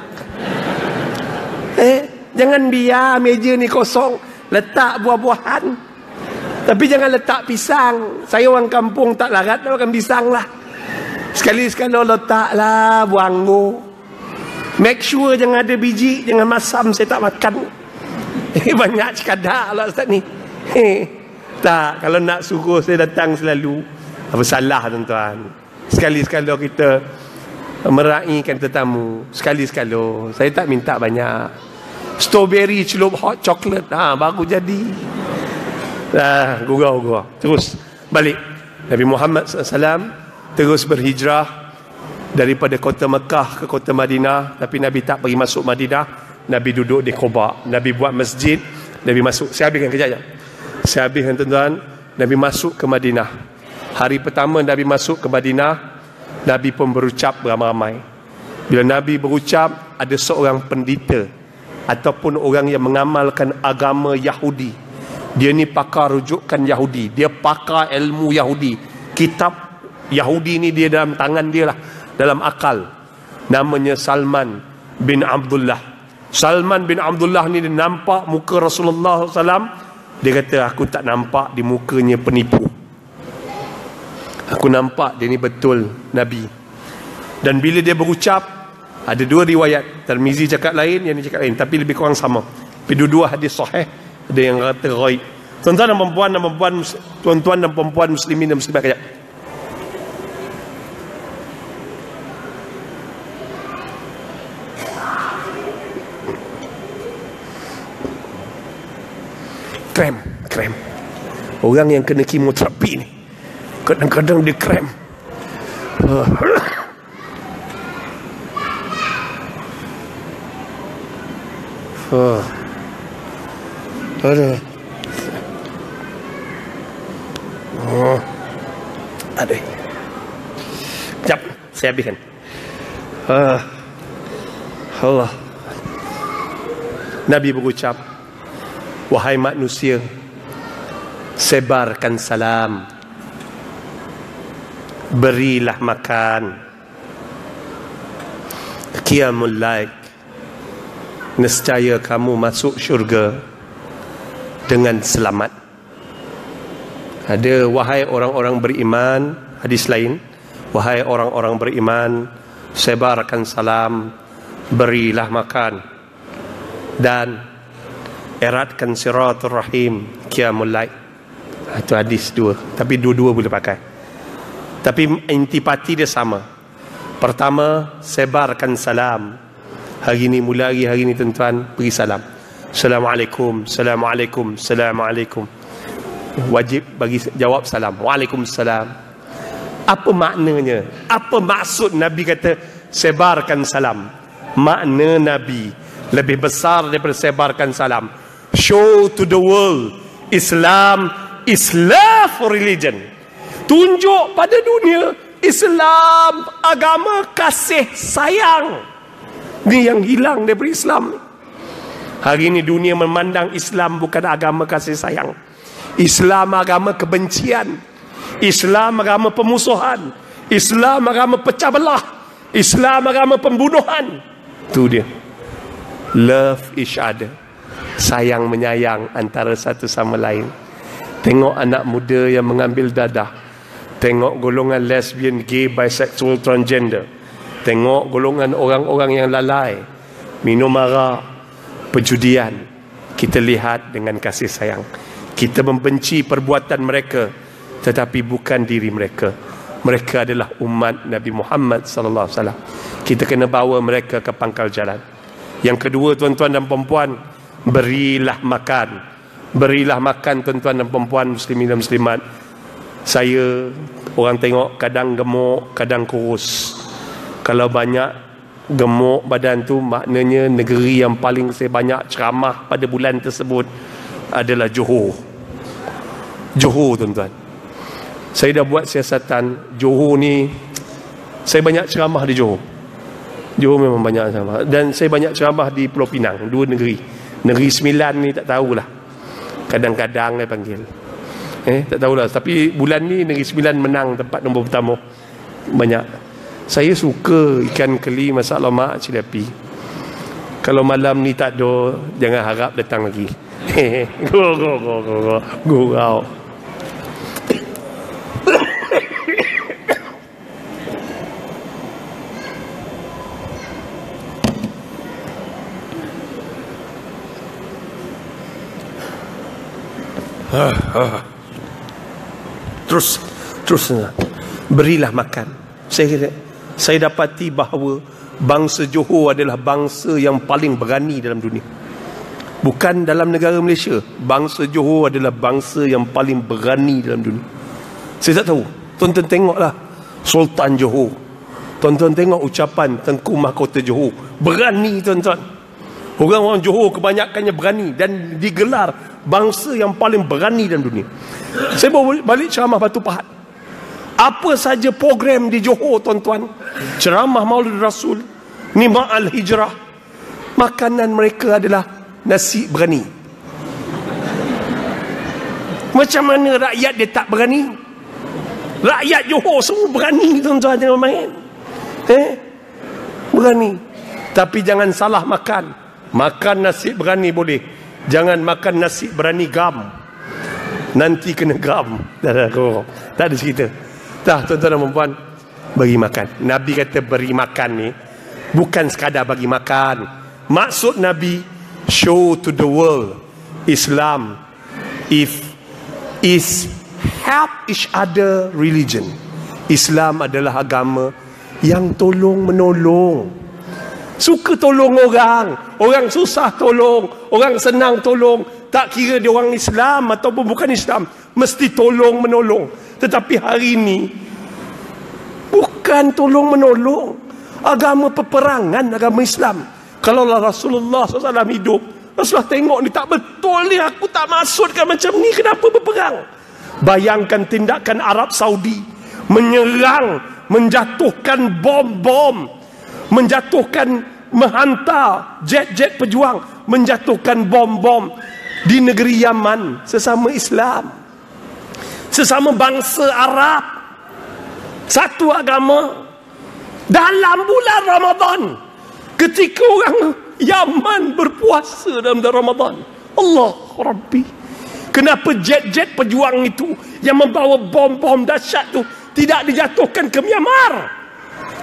Jangan biar meja ni kosong, letak buah-buahan. Tapi jangan letak pisang. Saya orang kampung tak larat nak makan pisang lah. Sekali-sekala letaklah buah anggur. Make sure jangan ada biji, jangan masam, saya tak makan. Banyak sekadar lah Ustaz ni. Tak, kalau nak suruh saya datang selalu, apa salah tuan-tuan? Sekali-sekala kita meraihkan tetamu. Sekali-sekala. Saya tak minta banyak. Strawberry celup hot chocolate, baru jadi. Gurau-gurau. Terus balik. Nabi Muhammad SAW terus berhijrah daripada kota Mekah ke kota Madinah. Tapi Nabi tak pergi masuk Madinah. Nabi duduk di Quba. Nabi buat masjid. Nabi masuk. Saya habiskan kejap je. Saya habiskan tuan-tuan. Nabi masuk ke Madinah. Hari pertama Nabi masuk ke Madinah, Nabi pun berucap beramai-ramai. Bila Nabi berucap, ada seorang pendeta ataupun orang yang mengamalkan agama Yahudi. Dia ni pakar rujukan Yahudi. Dia pakar ilmu Yahudi. Kitab Yahudi ni dia dalam tangan dia lah, dalam akal. Namanya Salman bin Abdullah. Salman bin Abdullah ni dia nampak muka Rasulullah SAW. Dia kata, aku tak nampak di mukanya penipu. Aku nampak dia ni betul Nabi. Dan bila dia berucap, ada 2 riwayat. Tirmizi cakap lain, yang ni cakap lain, tapi lebih kurang sama. Tapi dua-dua hadis sahih. Ada yang kata ghaib. Tuan-tuan dan perempuan muslimin dan muslimat, kejap. Krem. Orang yang kena kemoterapi ni kadang-kadang dia krem. Ada. Ada. Sekejap, saya habiskan. Allah. Nabi berucap, wahai manusia, sebarkan salam, berilah makan, qiyamul lail, nescaya kamu masuk syurga dengan selamat. Ada wahai orang-orang beriman, hadis lain, wahai orang-orang beriman, sebarkan salam, berilah makan, dan eratkan siratul rahim, qiyamul lail. Itu hadis 2, tapi dua-dua boleh pakai. Tapi intipati dia sama. Pertama, sebarkan salam. Hari ni, mulai hari ni tuan-tuan, beri salam. Assalamualaikum, Assalamualaikum, Assalamualaikum. Wajib bagi jawab salam. Waalaikumsalam. Apa maknanya? Apa maksud Nabi kata sebarkan salam? Makna Nabi lebih besar daripada sebarkan salam. Show to the world Islam is love for religion. Tunjuk pada dunia Islam agama kasih sayang. Ni yang hilang daripada Islam. Hari ini dunia memandang Islam bukan agama kasih sayang. Islam agama kebencian. Islam agama pemusuhan. Islam agama pecah belah. Islam agama pembunuhan. Itu dia. Love each other. Sayang menyayang antara satu sama lain. Tengok anak muda yang mengambil dadah. Tengok golongan lesbian, gay, bisexual, transgender. Tengok golongan orang-orang yang lalai, minum arak, perjudian, kita lihat dengan kasih sayang. Kita membenci perbuatan mereka, tetapi bukan diri mereka. Mereka adalah umat Nabi Muhammad sallallahu alaihi wasallam. Kita kena bawa mereka ke pangkal jalan. Yang kedua, tuan-tuan dan perempuan, berilah makan. Berilah makan tuan-tuan dan perempuan, muslimin dan muslimat. Saya, orang tengok kadang gemuk, kadang kurus. Kalau banyak gemuk badan tu, maknanya negeri yang paling saya banyak ceramah pada bulan tersebut adalah Johor. Johor, tuan-tuan. Saya dah buat siasatan Johor ni. Saya banyak ceramah di Johor. Johor memang banyak ceramah. Dan saya banyak ceramah di Pulau Pinang, dua negeri. Negeri Sembilan ni tak tahulah. Kadang-kadang saya panggil. Tak tahulah. Tapi bulan ni Negeri Sembilan menang tempat nombor pertama. Banyak. Saya suka ikan keli masak lemak cili api. Kalau malam ni tak ada, jangan harap datang lagi. Gurau. Terus berilah makan. Saya dapati bahawa bangsa Johor adalah bangsa yang paling berani dalam dunia. Bukan dalam negara Malaysia. Bangsa Johor adalah bangsa yang paling berani dalam dunia. Saya tak tahu. Tuan-tuan tengoklah Sultan Johor. Tuan-tuan tengok ucapan Tengku Mahkota Johor. Berani, tuan-tuan. Orang-orang Johor kebanyakannya berani dan digelar bangsa yang paling berani dalam dunia. Saya bawa balik ceramah Batu Pahat. Apa saja program di Johor, tuan-tuan, ceramah Maulid Rasul, Nima Al-Hijrah, makanan mereka adalah nasi berani. Macam mana rakyat dia tak berani? Rakyat Johor semua berani, tuan-tuan, jangan main. Berani. Tapi jangan salah makan. Makan nasi berani boleh, jangan makan nasi berani gam. Nanti kena gam. Tak ada cerita. Tak, tuan-tuan dan perempuan, bagi makan. Nabi kata beri makan ni bukan sekadar bagi makan. Maksud Nabi, show to the world Islam is help each other religion. Islam adalah agama yang tolong menolong. Suka tolong orang. Orang susah tolong, orang senang tolong. Tak kira dia orang Islam ataupun bukan Islam, mesti tolong menolong. Tetapi hari ini bukan tolong menolong. Agama peperangan, agama Islam. Kalau Rasulullah SAW hidup, Rasulullah tengok ni tak betul ni, aku tak maksudkan macam ni, kenapa berperang? Bayangkan tindakan Arab Saudi menyerang, menjatuhkan bom-bom, menghantar jet-jet pejuang, menjatuhkan bom-bom di negeri Yaman. Sesama Islam, sesama bangsa Arab, satu agama. Dalam bulan Ramadan, ketika orang Yaman berpuasa dalam bulan Ramadan, Allah Rabbi, kenapa jet-jet pejuang itu yang membawa bom-bom dahsyat tu tidak dijatuhkan ke Myanmar?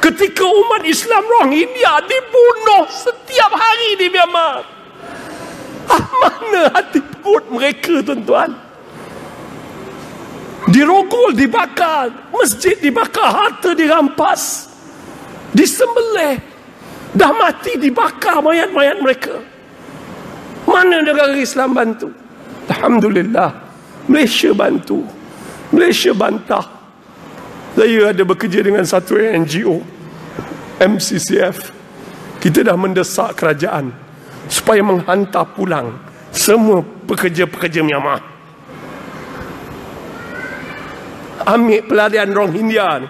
Ketika umat Islam Rohingya dibunuh setiap hari di Myanmar. Mana hati perut mereka, tuan-tuan? Dirogol, dibakar, masjid dibakar, harta dirampas, disembelih, dah mati dibakar mayat-mayat mereka. Mana negara Islam bantu? Alhamdulillah, Malaysia bantu, Malaysia bantah. Saya ada bekerja dengan satu NGO, MCCF. Kita dah mendesak kerajaan supaya menghantar pulang semua pekerja-pekerja Myanmar. Ambil pelarian Rohingya ni,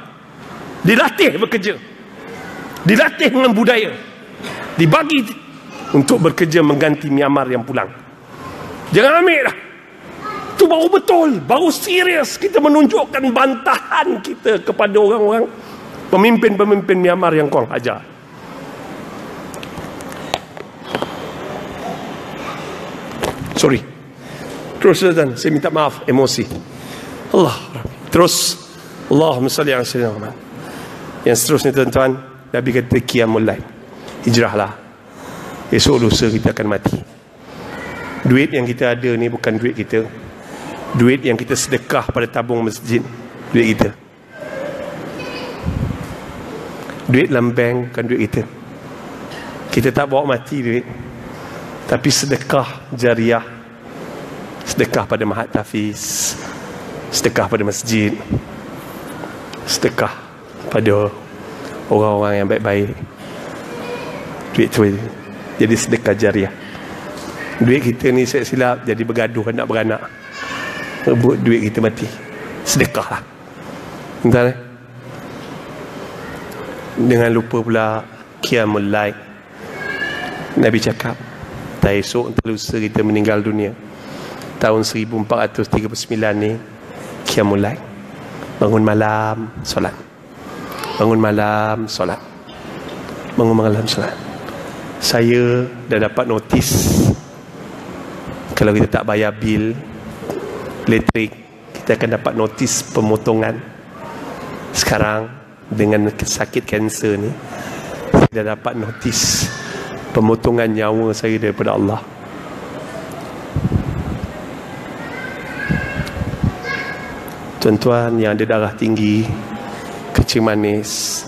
dilatih bekerja, dilatih dengan budaya, dibagi untuk bekerja mengganti Myanmar yang pulang. Jangan ambil lah. Itu baru betul, baru serius kita menunjukkan bantahan kita kepada orang-orang pemimpin-pemimpin Myanmar yang kurang ajar. Sorry. Terus, tuan, saya minta maaf, emosi. Allah. Terus, Allahumma salli ala sayyidina Muhammad. Yang seterusnya, tuan-tuan, Nabi kata qiyamul lail, hijrahlah, esok lusa kita akan mati. Duit yang kita ada ni bukan duit kita. Duit yang kita sedekah pada tabung masjid, duit kita. Duit dalam bank bukan duit kita. Kita tak bawa mati duit, tapi sedekah jariah, sedekah pada mahat tafiz, sedekah pada masjid, sedekah pada orang-orang yang baik-baik. Duit tu jadi sedekah jariah. Duit kita ni silap jadi bergaduh anak beranak, rebut duit kita mati. Sedekah lah. Entah eh? Dengan lupa pula qiyamul lail. Nabi cakap, tak esok entah lusa kita meninggal dunia, tahun 1439 ni, qiyamul lail. Bangun malam solat, bangun malam solat, bangun malam solat. Saya dah dapat notis, kalau kita tak bayar bil elektrik, kita akan dapat notis pemotongan. Sekarang dengan sakit kanser ni, saya dah dapat notis pemotongan nyawa saya daripada Allah. Tuan-tuan yang ada darah tinggi, kencing manis,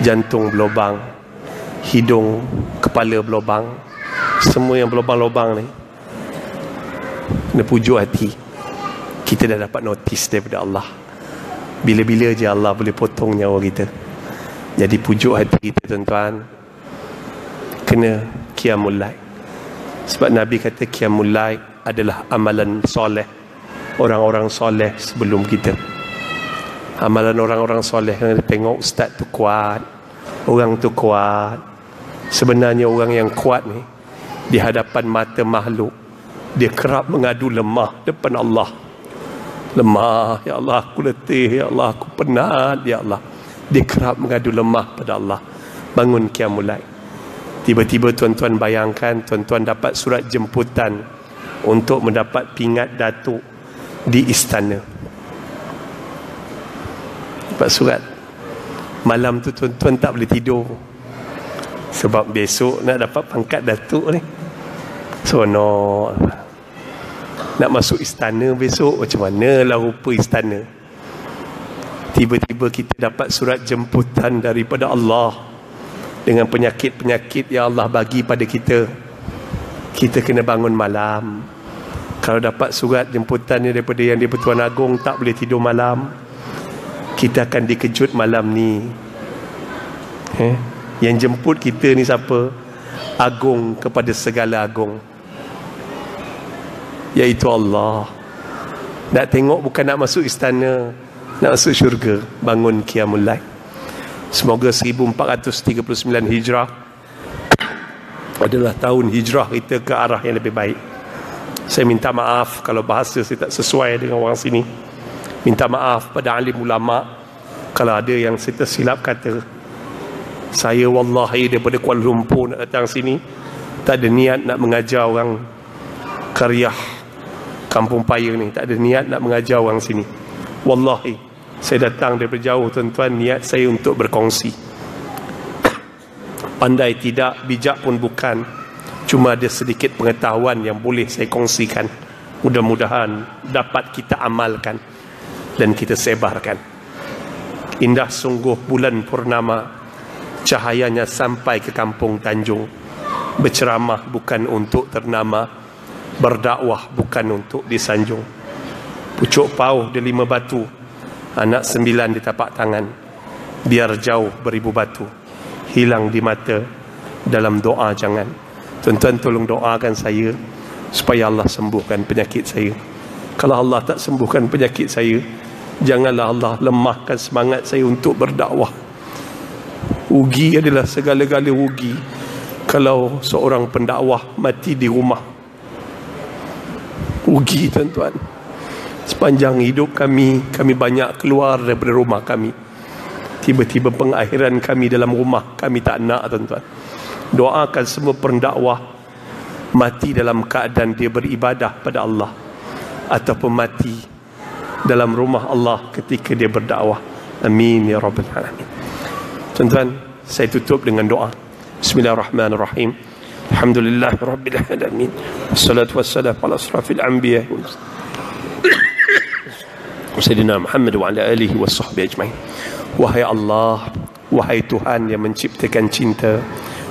jantung berlubang, hidung, kepala berlubang, semua yang berlubang-lubang ni, kena pujuk hati. Kita dah dapat notis daripada Allah. Bila-bila je Allah boleh potong nyawa kita. Jadi pujuk hati kita, tuan-tuan, kena qiyamul lail. Sebab Nabi kata qiyamul lail adalah amalan soleh orang-orang soleh sebelum kita. Amalan orang-orang soleh, yang tengok ustaz tu kuat, orang tu kuat. Sebenarnya orang yang kuat ni, di hadapan mata makhluk, dia kerap mengadu lemah depan Allah. Lemah, ya Allah aku letih, ya Allah aku penat, ya Allah. Dia kerap mengadu lemah pada Allah. Bangun qiyamul lail. Tiba-tiba tuan-tuan bayangkan, tuan-tuan dapat surat jemputan untuk mendapat pingat datuk di istana. Dapat surat. Malam tu tuan-tuan tak boleh tidur, sebab besok nak dapat pangkat datuk ni. Seronok. Nak masuk istana besok, macam mana lah rupa istana. Tiba-tiba kita dapat surat jemputan daripada Allah dengan penyakit-penyakit yang Allah bagi pada kita. Kita kena bangun malam. Kalau dapat surat jemputan ni daripada Yang di-Pertuan Agong, tak boleh tidur malam, kita akan dikejut malam ni. Yang jemput kita ni siapa? Agung kepada segala agung, iaitu Allah. Nak tengok bukan nak masuk istana, nak masuk syurga. Bangun qiyamul lail. Semoga 1439 Hijrah adalah tahun hijrah kita ke arah yang lebih baik. Saya minta maaf kalau bahasa saya tak sesuai dengan orang sini. Minta maaf pada alim ulama kalau ada yang saya tersilap kata. Saya wallahi daripada Kuala Lumpur nak datang sini, tak ada niat nak mengajar orang Karyah Kampung Paya ni, tak ada niat nak mengajar orang sini. Wallahi, saya datang daripada jauh, tuan-tuan, niat saya untuk berkongsi. Pandai tidak, bijak pun bukan, cuma ada sedikit pengetahuan yang boleh saya kongsikan. Mudah-mudahan dapat kita amalkan dan kita sebarkan. Indah sungguh bulan purnama, cahayanya sampai ke kampung Tanjung. Berceramah bukan untuk ternama, berdakwah bukan untuk disanjung. Pucuk pauh di 5 batu, anak 9 di tapak tangan. Biar jauh beribu batu, hilang di mata, dalam doa jangan. Tuan-tuan tolong doakan saya supaya Allah sembuhkan penyakit saya. Kalau Allah tak sembuhkan penyakit saya, janganlah Allah lemahkan semangat saya untuk berdakwah. Rugi adalah segala-gala rugi kalau seorang pendakwah mati di rumah. Rugi, tuan-tuan. Sepanjang hidup kami banyak keluar daripada rumah kami. Tiba-tiba pengakhiran kami dalam rumah kami tak nak, tuan-tuan. Doakan semua pendakwah mati dalam keadaan dia beribadah pada Allah, ataupun mati dalam rumah Allah ketika dia berdakwah. Amin ya rabbal alamin. Tuan-tuan, saya tutup dengan doa. Bismillahirrahmanirrahim. Alhamdulillahirabbil alamin. Wassalatu wassalamu ala asrafil anbiya Sayyidina Muhammad wa ala alihi washabbihi ajmain. Wahai Allah, wahai Tuhan yang menciptakan cinta,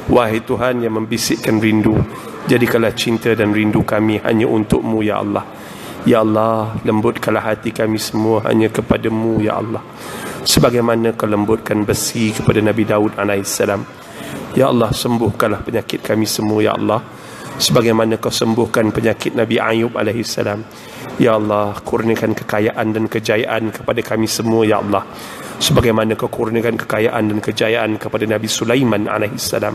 wahai Tuhan yang membisikkan rindu, jadikanlah cinta dan rindu kami hanya untuk-Mu ya Allah. Ya Allah, lembutkanlah hati kami semua hanya kepadamu ya Allah, sebagaimana Kau lembutkan besi kepada Nabi Daud alaihissalam. Ya Allah, sembuhkanlah penyakit kami semua ya Allah, sebagaimana Kau sembuhkan penyakit Nabi Ayub alaihissalam. Ya Allah, kurniakan kekayaan dan kejayaan kepada kami semua ya Allah, sebagaimana Kau kurniakan kekayaan dan kejayaan kepada Nabi Sulaiman alaihissalam.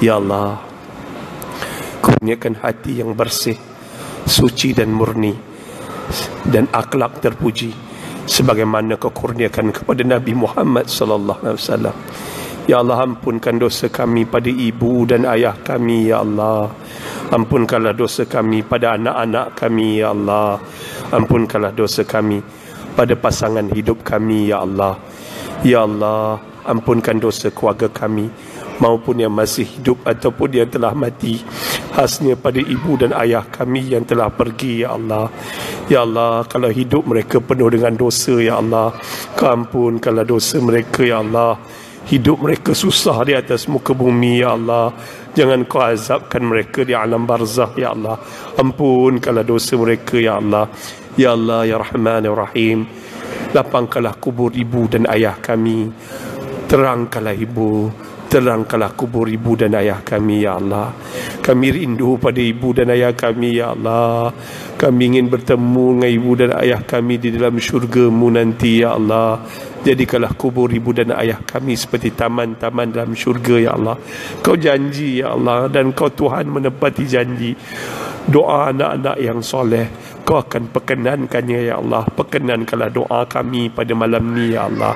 Ya Allah, kurniakan hati yang bersih, suci dan murni, dan akhlak terpuji, sebagaimana Kau kurniakan kepada Nabi Muhammad sallallahu alaihi wasallam. Ya Allah, ampunkan dosa kami pada ibu dan ayah kami ya Allah. Ampunkanlah dosa kami pada anak-anak kami ya Allah. Ampunkanlah dosa kami pada pasangan hidup kami ya Allah. Ya Allah, ampunkan dosa keluarga kami, maupun yang masih hidup ataupun yang telah mati, khasnya pada ibu dan ayah kami yang telah pergi ya Allah. Ya Allah, kalau hidup mereka penuh dengan dosa ya Allah, Kau ampunkanlah dosa mereka ya Allah. Hidup mereka susah di atas muka bumi ya Allah, jangan Kau azabkan mereka di alam barzah ya Allah. Ampunkanlah dosa mereka ya Allah. Ya Allah ya Rahman ya Rahim, lapangkanlah kubur ibu dan ayah kami, terangkanlah terangkanlah kubur ibu dan ayah kami ya Allah. Kami rindu pada ibu dan ayah kami ya Allah. Kami ingin bertemu dengan ibu dan ayah kami di dalam syurga-Mu nanti ya Allah. Jadikanlah kubur ibu dan ayah kami seperti taman-taman dalam syurga ya Allah. Kau janji ya Allah, dan Kau Tuhan menepati janji. Doa anak-anak yang soleh Kau akan perkenankannya ya Allah. Perkenankanlah doa kami pada malam ni ya Allah.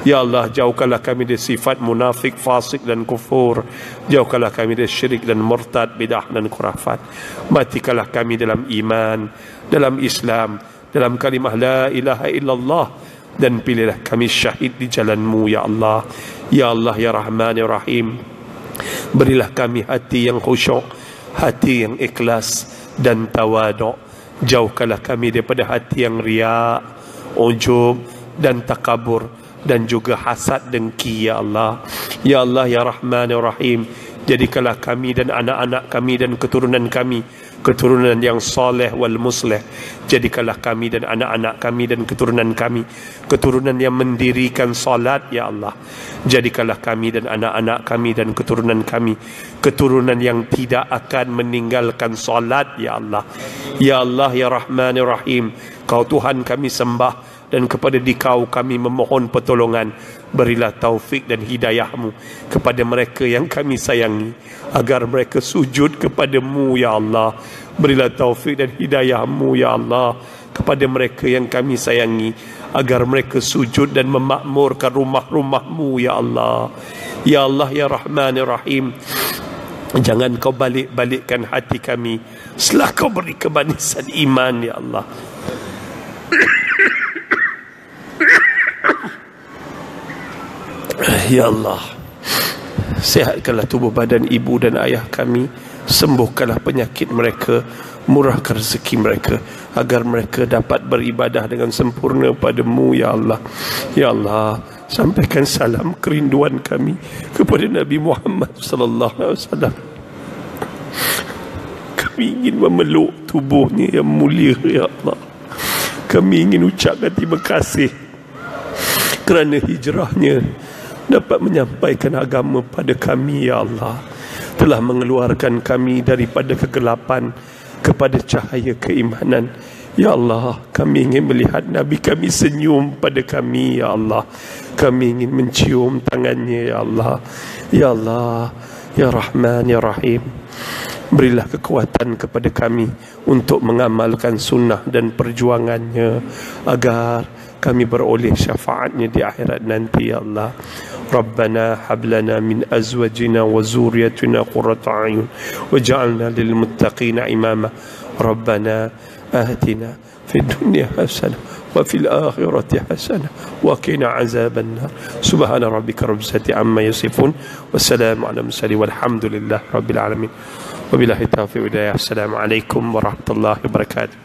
Ya Allah, jauhkanlah kami dari sifat munafik, fasik dan kufur. Jauhkanlah kami dari syirik dan murtad, bidah dan khurafat. Matikanlah kami dalam iman, dalam Islam, dalam kalimah la ilaha illallah, dan pilihlah kami syahid di jalan-Mu ya Allah. Ya Allah ya Rahman ya Rahim, berilah kami hati yang khusyuk, hati yang ikhlas dan tawaduk. Jauhkanlah kami daripada hati yang riak, ujub dan takabur, dan juga hasad dengki ya Allah. Ya Allah ya Rahman ya Rahim, jadikanlah kami dan anak-anak kami dan keturunan kami keturunan yang soleh wal musleh. Jadikanlah kami dan anak-anak kami dan keturunan kami keturunan yang mendirikan salat ya Allah. Jadikanlah kami dan anak-anak kami dan keturunan kami keturunan yang tidak akan meninggalkan salat ya Allah. Ya Allah ya Rahman ya Rahim, Kau Tuhan kami sembah, dan kepada Dikau kami memohon pertolongan. Berilah taufik dan hidayah-Mu kepada mereka yang kami sayangi, agar mereka sujud kepada-Mu ya Allah. Berilah taufik dan hidayah-Mu ya Allah kepada mereka yang kami sayangi, agar mereka sujud dan memakmurkan rumah-rumah-Mu ya Allah. Ya Allah ya Rahman ya Rahim, jangan Kau balik-balikkan hati kami setelah Kau beri kemanisan iman ya Allah. Ya Allah, sihatkanlah tubuh badan ibu dan ayah kami, sembuhkanlah penyakit mereka, murahkan rezeki mereka, agar mereka dapat beribadah dengan sempurna pada-Mu ya Allah. Ya Allah, sampaikan salam kerinduan kami kepada Nabi Muhammad sallallahu alaihi wasallam. Kami ingin memeluk tubuhnya yang mulia ya Allah. Kami ingin ucapkan terima kasih kerana hijrahnya dapat menyampaikan agama pada kami ya Allah, telah mengeluarkan kami daripada kegelapan kepada cahaya keimanan. Ya Allah, kami ingin melihat Nabi kami senyum pada kami ya Allah. Kami ingin mencium tangannya ya Allah. Ya Allah ya Rahman ya Rahim, berilah kekuatan kepada kami untuk mengamalkan sunnah dan perjuangannya, agar kami beroleh syafaatnya di akhirat nanti ya Allah. Rabbana hablana min azwajina wa zurriyatina qurrata a'yun waj'alna lil muttaqina imama. Rabbana atina fid dunya hasanah وفي الآخرة حسنة وقنا عذاب النار سبحان ربك رب العزة عما يصفون والسلام على المرسلين والحمد لله رب العالمين وبالله التوفيق والهداية السلام عليكم ورحمة الله وبركاته